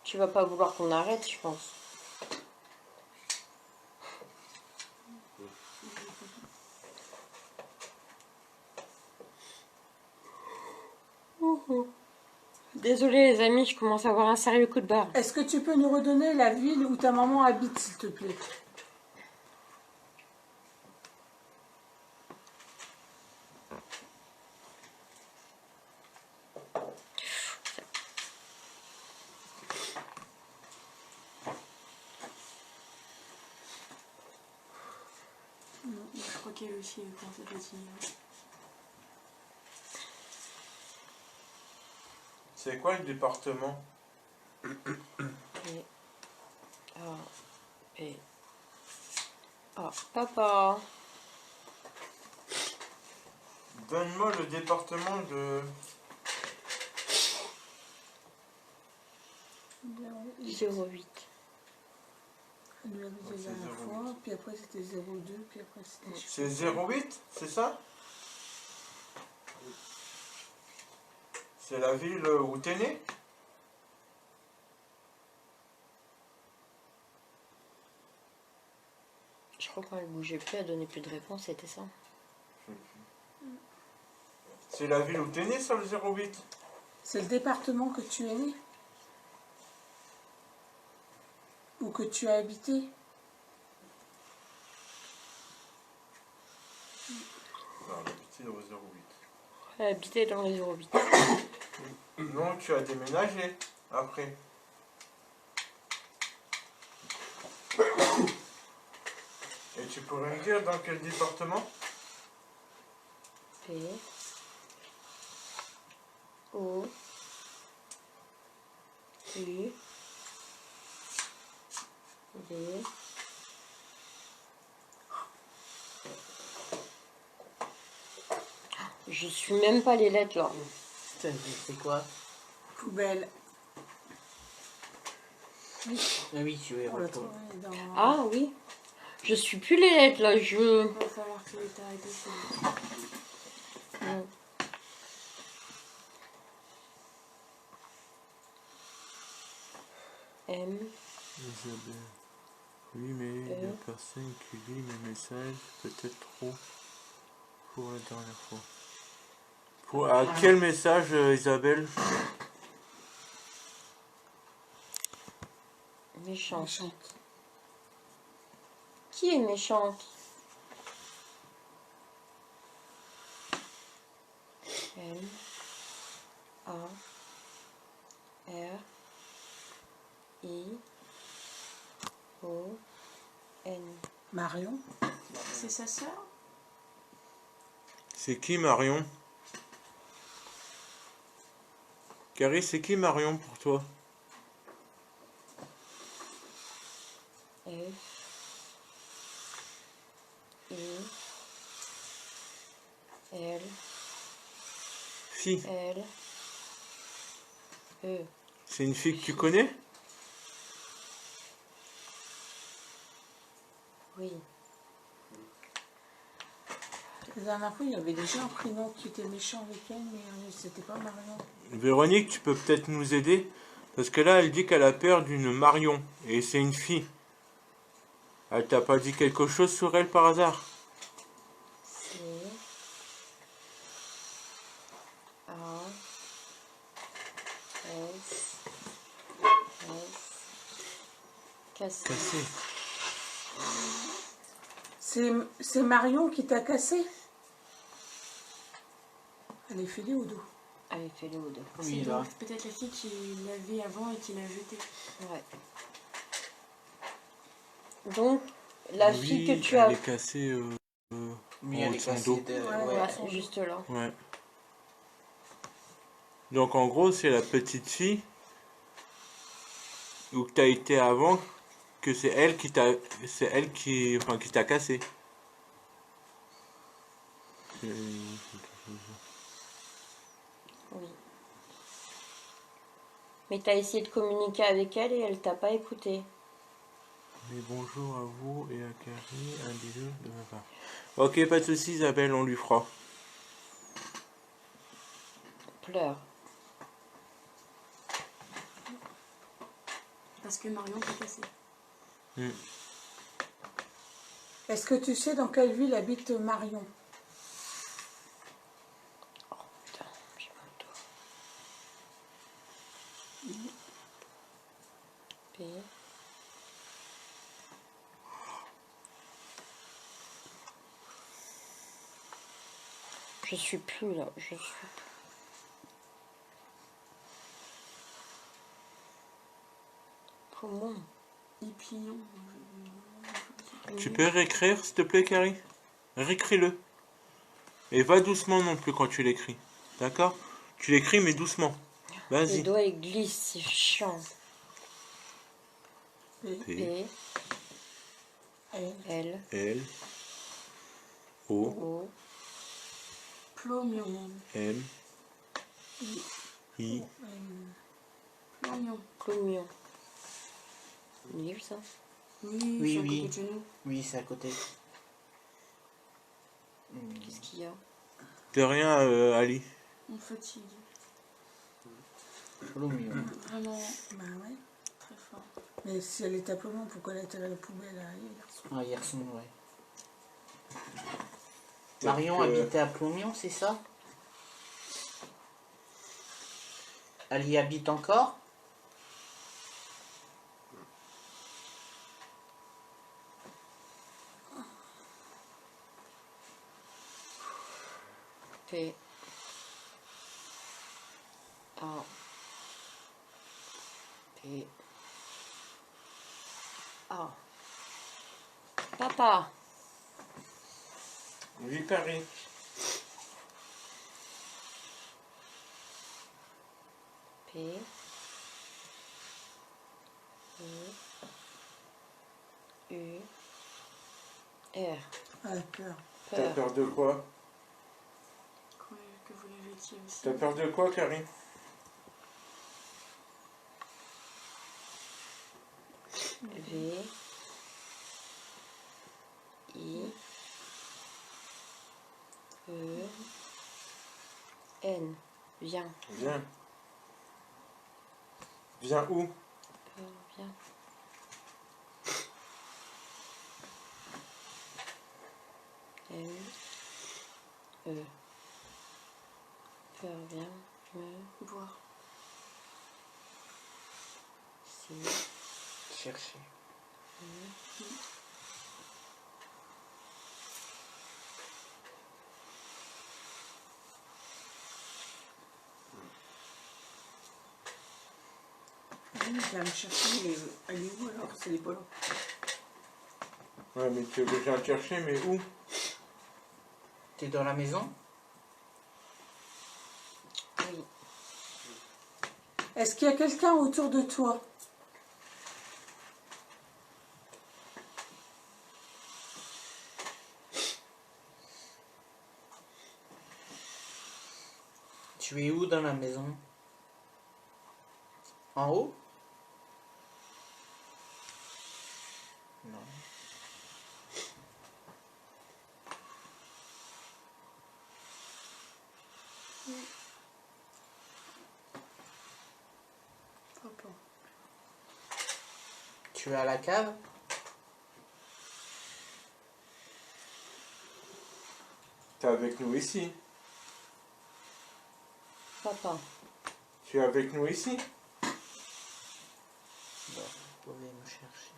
Tu vas pas vouloir qu'on arrête, je pense. Désolée les amis, je commence à avoir un sérieux coup de barre. Est-ce que tu peux nous redonner la ville où ta maman habite, s'il te plaît? Je crois qu'elle aussi, quand elle a dit. C'est quoi le département? P. A. P. A. Papa. Donne-moi le département de... 08. Elle lui avait dit la C'est dernière 08. fois, puis après c'était 02, puis après c'était... C'est 08, c'est ça? C'est la ville où t'es né? Je crois quand elle bougeait plus, elle donnait plus de réponse, c'était ça. C'est la ville où t'es né, ça, le 08? C'est le département que tu es né? Ou que tu as habité? Non, elle habitait au 08. Elle habitait dans les 08. Non, tu as déménagé après. Et tu pourrais me dire dans quel département? P. O. U. V. Je suis même pas les lettres là. C'est quoi? Poubelle. Ah oui, tu veux On l'a retrouver. trouvé dans... Ah oui. Je suis plus les lettres là. Il va falloir que tu arrêtes de faire. Non. M. Isabelle. Oui, mais la personne qui lit mes messages, peut-être trop pour la dernière fois. Quel message, Isabelle? Méchante. Méchante. Qui est méchante? M. A. R. I. O. N. Marion. C'est sa sœur? C'est qui Marion? Carrie, c'est qui Marion pour toi? F. I. L. Fille. L. E. C'est une fille que tu connais? Oui. La dernière fois, il y avait déjà un prénom qui était méchant avec elle, mais c'était pas Marion. Véronique, tu peux peut-être nous aider? Parce que là, elle dit qu'elle a peur d'une Marion. Et c'est une fille. Elle t'a pas dit quelque chose sur elle par hasard? C. A. S. Cassé. Cassé. C'est Marion qui t'a cassé? Elle est filée au dos. Avec fait le haut de. Oui, C'est là. donc peut-être la fille qui l'avait avant et qui l'a jetée. Ouais. Donc, la Oui, fille que tu elle as. est cassée Oui, en haut elle de est son cassée dos. de... Ouais. Ouais, juste là. Ouais. Donc en gros, c'est la petite fille où tu as été avant, que c'est elle qui t'a, enfin, qui t'a cassé. C'est- Oui. Mais t'as essayé de communiquer avec elle et elle t'a pas écouté. Mais bonjour à vous et à Carrie, un bisou de ma part. Ok, pas de soucis Isabelle, on lui fera. Pleure. Parce que Marion t'a cassé. Est-ce que tu sais dans quelle ville habite Marion? Putain, j'ai mal au dos. P. Je suis plus là, je suis plus. Comment? Ipignon. Tu peux réécrire s'il te plaît Carrie? Réécris-le. Et va doucement non plus quand tu l'écris. D'accord? Tu l'écris mais doucement. Les Vas-y. doigts ils glissent, c'est chiant. P. P, L. L, L, O, O, Plomion. M, I, Plomion. Clomion. Nul ça. Oui, Oui, c'est à oui. côté de chez nous. Oui, c'est à côté. Qu'est-ce qu'il y a? de rien Ali. On fatigue. Plomio. Vraiment Bah ouais. très fort. Mais si elle est à Plomon, pourquoi elle était à la poubelle hier soir? Ah, hier soir, ouais. Marion habitait à Plomion, c'est ça? Elle y habite encore? P, A, P, A. Papa. Oui Carrie. P, U, R. Ouais, peur. T'as Peur. peur de quoi? Que vous la jetiez aussi. T'as peur de quoi Carrie? V, I, E, N. Viens. Viens. Viens où? Viens. N, E. Peur, viens. Me, Voir. si, Chercher. Oui, elle va me chercher, mais elle est où alors? C'est les bolos. Ouais mais tu veux que je vienne te chercher mais où? T'es dans la maison? oui. Est-ce qu'il y a quelqu'un autour de toi? Tu es où dans la maison? En haut? Non. Tu vas à la cave? T'es avec nous ici. Papa. Tu es avec nous ici. Bon, vous pouvez me chercher.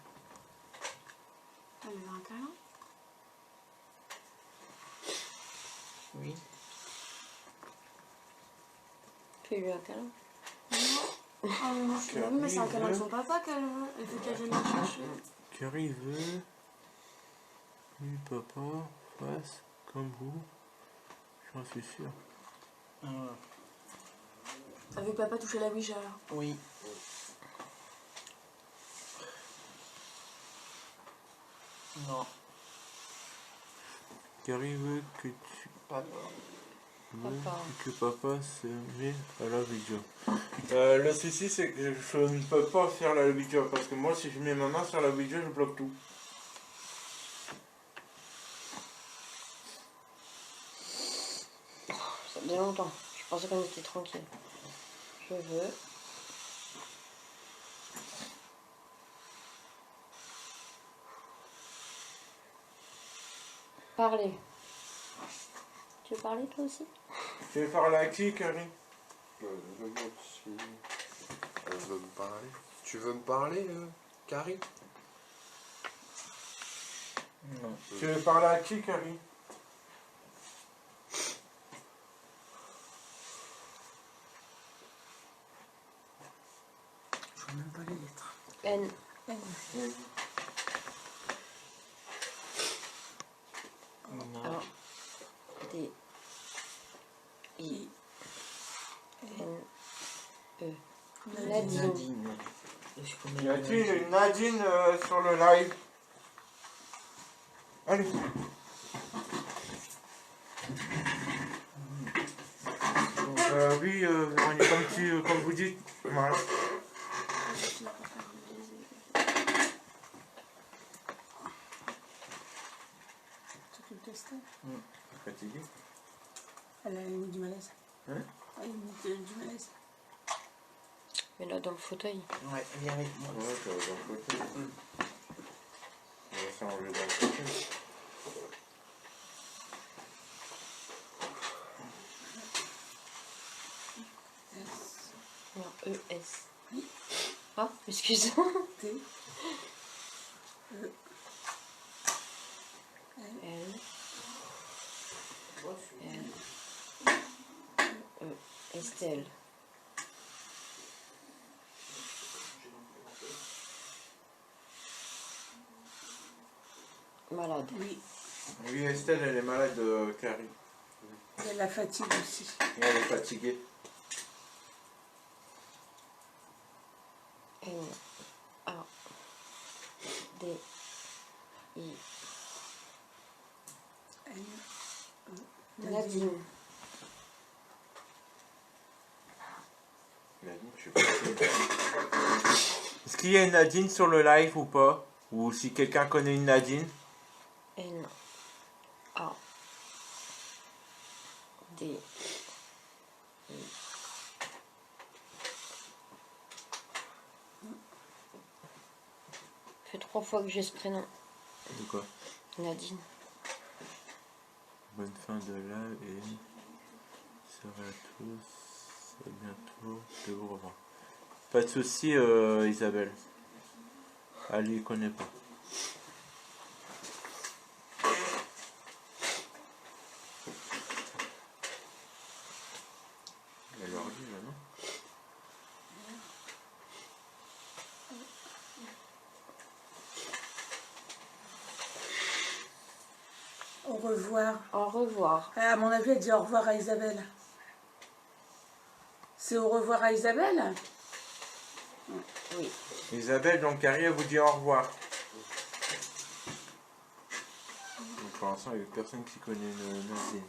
Elle veut un câlin? Oui. Fais-lui un câlin. Ah mais moi je suis mais c'est un câlin de son papa qu'elle veut. Elle veut qu'elle vienne la chercher. Carrie veut que papa fasse comme vous. J'en suis sûr. Elle veut que papa touche la Ouija là. Oui. Non. Carrie veut que tu Papa. veux Papa. que papa se met à la vidéo. Le souci c'est que je ne peux pas faire la vidéo parce que moi si je mets ma main sur la vidéo je bloque tout. Ça faisait longtemps. Je pensais qu'on était tranquille. Je veux. Parler. Tu veux parler toi aussi? Tu veux parler à qui, Carrie? Je me demande si elle veut me parler. Tu veux me parler, Carrie? Non. Tu veux parler à qui, Carrie? Je vois même pas les lettres. N. Non. A. D. I. N. E. Nadine. Nadine. Je connais Y a-t-il Nadine. une Nadine sur le live? Allez. Oui, Véronique, comme vous dites. Voilà. Tu peux le tester? Fatigué? Elle a mis du malaise. Hein? Elle a mis du malaise. Mais là dans le fauteuil. Ouais, viens avec moi. Ouais, ça va dans le côté. On va s'enlever dans le côté. Non, E. S. Ah, excuse-moi. T. L. L. E. Estelle. Malade. Oui. Oui, Estelle, elle est malade, Carrie. Elle a la fatigue aussi. Et elle est fatiguée. N. A. D. I. N. Nadine. Nadine, je sais pas. Est-ce qu'il y a une Nadine sur le live ou pas? Ou si quelqu'un connaît une Nadine? N. A. D. I. Ça fait 3 fois que j'ai ce prénom. De quoi? Nadine. Bonne fin de live et salut à tous. À bientôt. Je vous revoir. Pas de soucis, Isabelle. Ali connaît pas. Elle leur dit là, non? Au revoir. Au revoir. À mon avis, elle dit au revoir à Isabelle. C'est au revoir à Isabelle? Oui. Isabelle, donc Carrie, elle vous dit au revoir. Donc, pour l'instant, il n'y a personne qui connaît Nadine.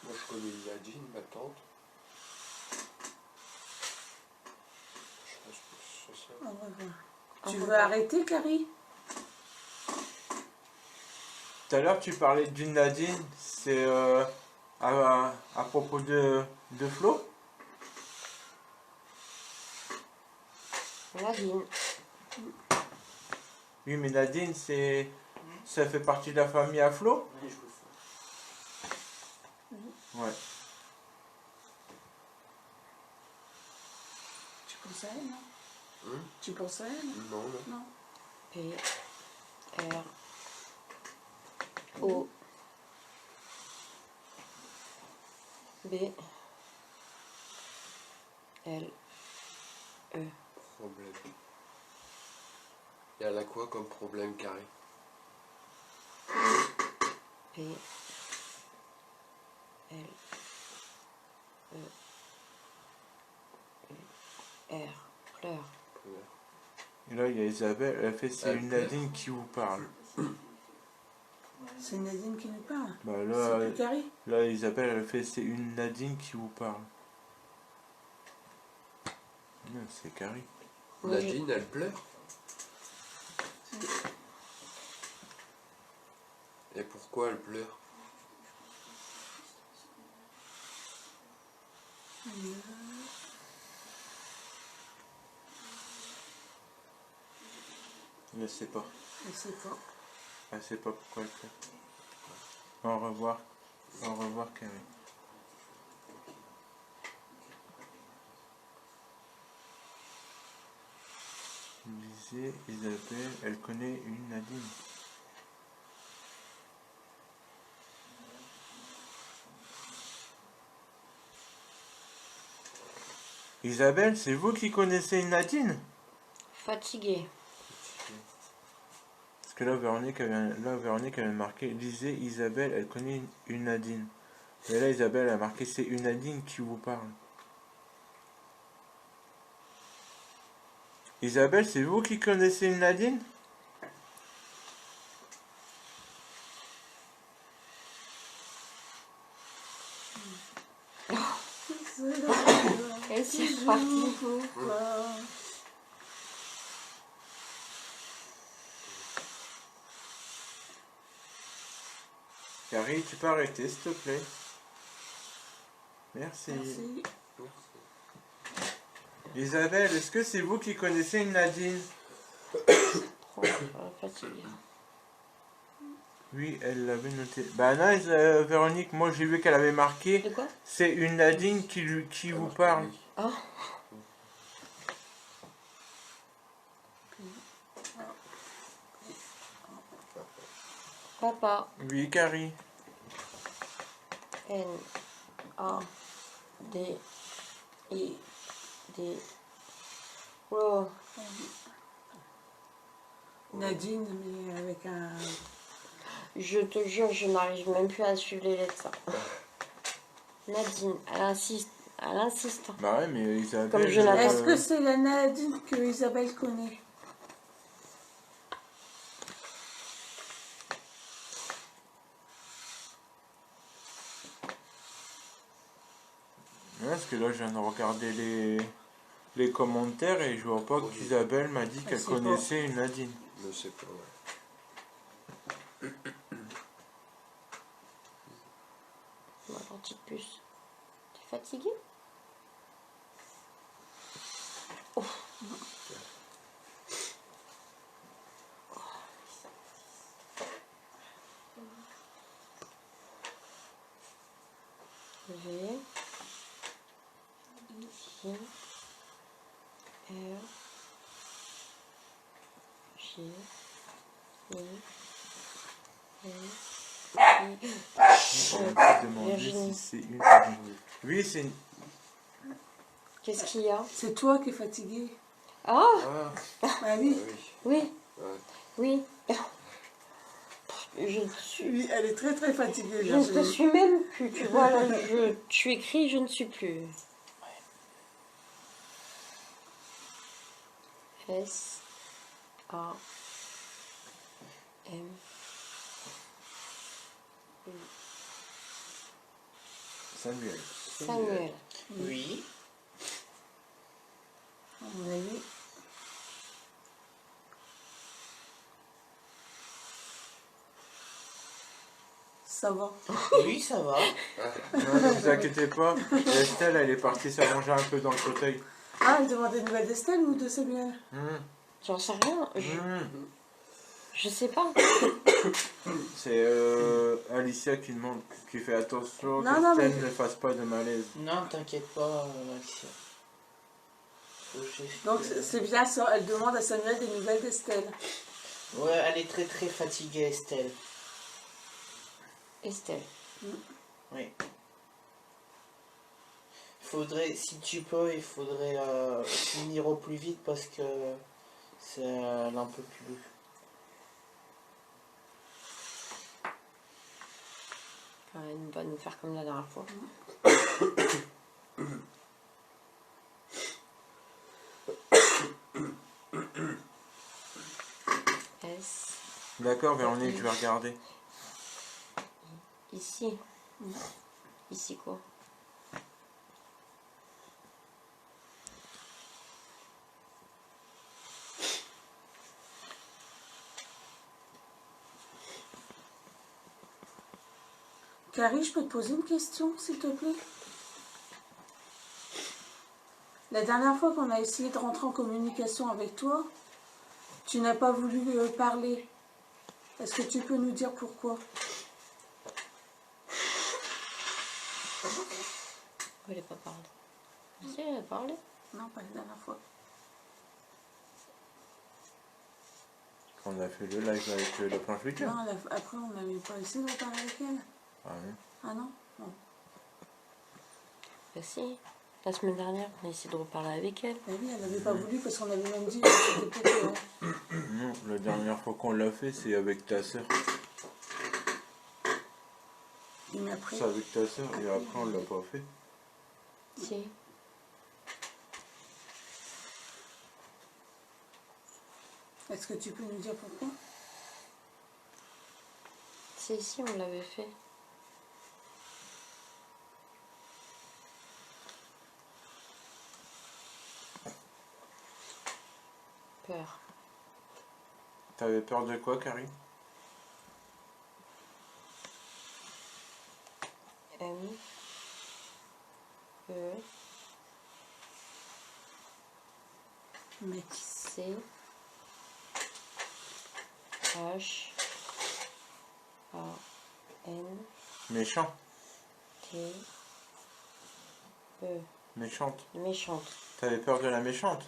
Moi, je connais Nadine, ma tante. Je pense que c'est ça. Au revoir. Au Tu veux revoir. arrêter, Carrie? Tout à l'heure, tu parlais d'une Nadine. C'est à propos de Flo? Nadine. Oui, mais Nadine, c'est... Ça fait partie de la famille à Flo? Ouais, je vous fais. Ouais. Tu penses à elle, non? Tu penses à elle? Non, non. Non. P, R, O, B, L, E. Problème. Et elle a quoi comme problème, Carrie? P, L, E, U, R. Pleure. Et là, il y a Isabelle, elle fait c'est Elle une pleure. Nadine qui vous parle. C'est Nadine qui nous parle. Bah C'est là, plus Carrie. là Isabelle, elle fait c'est une Nadine qui vous parle. Non, c'est Carrie. Nadine, elle pleure. Et pourquoi elle pleure? Je sais pas. Je sais pas. Elle sait pas pourquoi elle pleure. Au revoir. Au revoir, Carrie. Lisez, Isabelle, elle connaît une Nadine. Isabelle, c'est vous qui connaissez une Nadine? Fatiguée. Parce que là, Véronique, elle vient de marquer, lisez, Isabelle, elle connaît une Nadine. Et là, Isabelle a marqué, c'est une Nadine qui vous parle. Isabelle, c'est vous qui connaissez une Nadine? Et c'est reparti. Carrie, tu peux arrêter, s'il te plaît. Merci. Merci. Isabelle, est-ce que c'est vous qui connaissez une Nadine? Trop fatiguée. Oui, elle l'avait noté. Bah non, Véronique, moi j'ai vu qu'elle avait marqué, De quoi? c'est une Nadine qui vous parle. Ah. Papa. Oui, Carrie. N, A, D, I, D. Oh. Nadine, mais avec un... Je te jure, je n'arrive même plus à suivre les lettres. Nadine, elle insiste. Elle insiste. Bah ouais, mais Isabelle... Comme Jonathan. Est-ce que c'est la Nadine que Isabelle connaît? Ouais, parce que là, je viens de regarder les commentaires et je vois pas Oui. qu'Isabelle m'a dit qu'elle sait connaissait une Nadine. Je sais pas, ouais. Ma petite puce. T'es fatiguée? Oh. V, I, R, G, I, N, I. Je vais te demander Virginie. si c'est une Nadine. Oui, c'est une... Qu'est-ce qu'il y a? C'est toi qui es fatiguée. Ah! Ah, Ah oui. oui. Oui, Ouais. oui. Je ne suis, Oui, elle est très très fatiguée, je ne te Virginie. suis même plus. Tu vois, là, tu écris, je ne suis plus. S, A, M, Samuel. Samuel. Oui. À mon avis. Ça va. Oui, ça va. Non, ne vous inquiétez pas, Estelle, elle est partie s'allonger un peu dans le fauteuil. Ah, elle demande des nouvelles d'Estelle ou de Samuel? J'en sais rien. Je sais pas. C'est Alicia qui demande, qui fait attention Non, qu'Estelle mais- ne fasse pas de malaise. Non, t'inquiète pas, Maxime. Faut juste Donc que- c'est bien ça, elle demande à Samuel des nouvelles d'Estelle. Ouais, elle est très très fatiguée, Estelle. Estelle. Oui. Faudrait, si tu peux, il faudrait finir au plus vite parce que c'est elle un peu plus. Elle va nous faire comme la dernière fois. S. D'accord, Véronique, je vais regarder. Ici. Ici quoi? Carrie, je peux te poser une question, s'il te plaît? La dernière fois qu'on a essayé de rentrer en communication avec toi, tu n'as pas voulu parler. Est-ce que tu peux nous dire pourquoi? Elle n'a pas parlé. Si, elle a parlé. Non, pas la dernière fois. On a fait le live avec la planche week-end. Non, après on n'avait pas essayé de parler avec elle. Ah oui. Ah non? Non. Bah si. La semaine dernière, on a essayé de reparler avec elle. Eh oui, elle n'avait pas voulu parce qu'on avait même dit que c'était peut-être... Non, la dernière fois qu'on l'a fait, c'est avec ta sœur. Mais après... C'est avec ta sœur et après on l'a pas fait. Si. Est-ce que tu peux nous dire pourquoi? C'est ici, on l'avait fait. Peur. T'avais peur de quoi, Carrie? M. E. Mais... C. H. A. N. Méchant. T. E. Méchante. Méchante. T'avais peur de la méchante?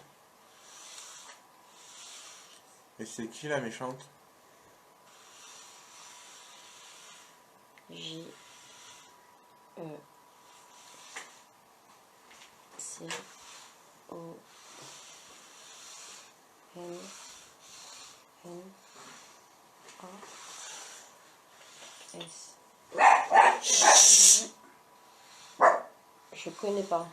Et c'est qui la méchante? J. E. C. O. N. N. A. S. Je connais pas.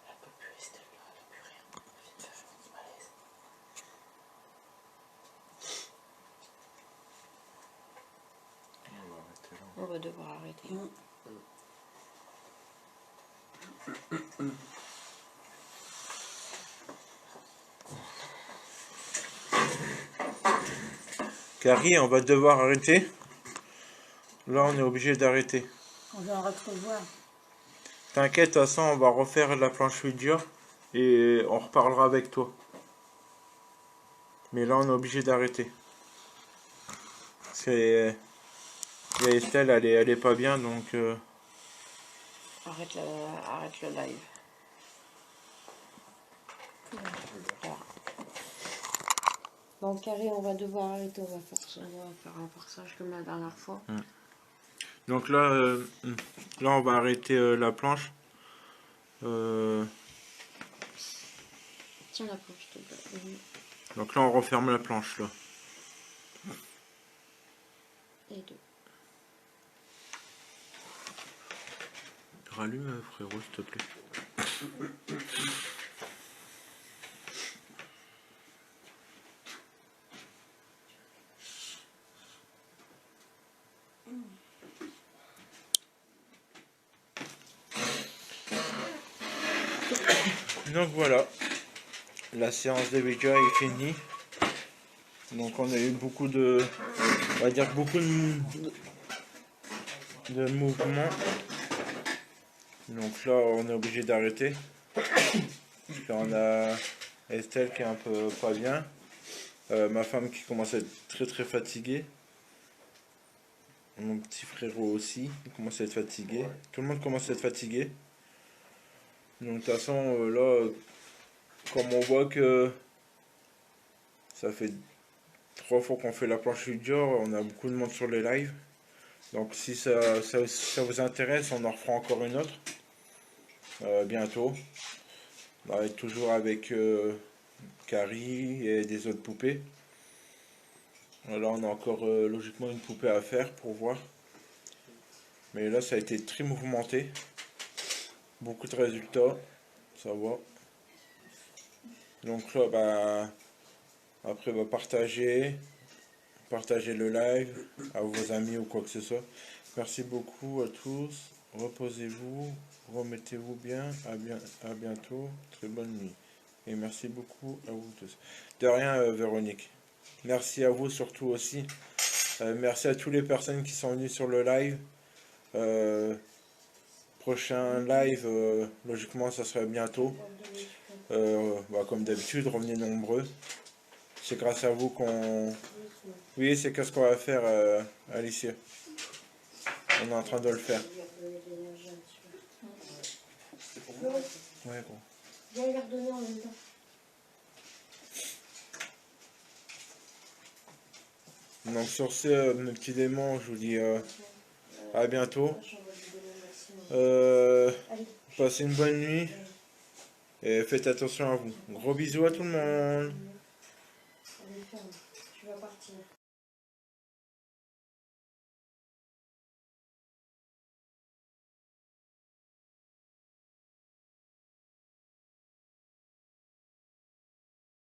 Elle peut plus, Estelle, là, elle a plus rien. Elle vient de faire du malaise. On va arrêter là. On va devoir arrêter. Carrie, on va devoir arrêter. Là, on est obligé d'arrêter. On va retrouver. T'inquiète, de toute façon, on va refaire la planche vidéo et on reparlera avec toi. Mais là, on est obligé d'arrêter. C'est... Estelle, elle est pas bien, donc... Arrête le live. Voilà. Bon, Carré, on va devoir arrêter. On va faire un forçage comme la dernière fois. Donc là, on va arrêter la planche. Tiens la planche, s'il te plaît. Donc là, on referme la planche, là. Et deux. Rallume, frérot, s'il te plaît. Donc voilà. la séance de 8 heures est finie. Donc on a eu beaucoup de, on va dire beaucoup de mouvements. Donc là on est obligé d'arrêter. Parce qu'on a Estelle qui est un peu pas bien. Ma femme qui commence à être très très fatiguée. Mon petit frérot aussi, il commence à être fatigué. Tout le monde commence à être fatigué. Donc de toute façon là, comme on voit que ça fait 3 fois qu'on fait la planche Ouija, on a beaucoup de monde sur les lives. Donc si ça vous intéresse, on en refera encore une autre. Bientôt. On va être toujours avec Carrie et des autres poupées. Là on a encore logiquement une poupée à faire pour voir. Mais là ça a été très mouvementé. Beaucoup de résultats. Ça va. Donc là bah après bah, partagez le live à vos amis ou quoi que ce soit. Merci beaucoup à tous. Reposez-vous. Remettez-vous bien. À bientôt. Très bonne nuit. Et merci beaucoup à vous tous. De rien Véronique. Merci à vous surtout aussi. Merci à toutes les personnes qui sont venues sur le live. Prochain live, logiquement, ça sera bientôt. Bah, comme d'habitude, revenez nombreux. C'est grâce à vous qu'on... Oui, c'est qu'est-ce qu'on va faire, Alicia. On est en train de le faire. Ouais, bon. Viens les redonner en même temps. Donc sur ce, mes petits démons, je vous dis à bientôt. Passez une bonne nuit. Et faites attention à vous. Gros bisous à tout le monde. Allez, ferme. Tu vas partir.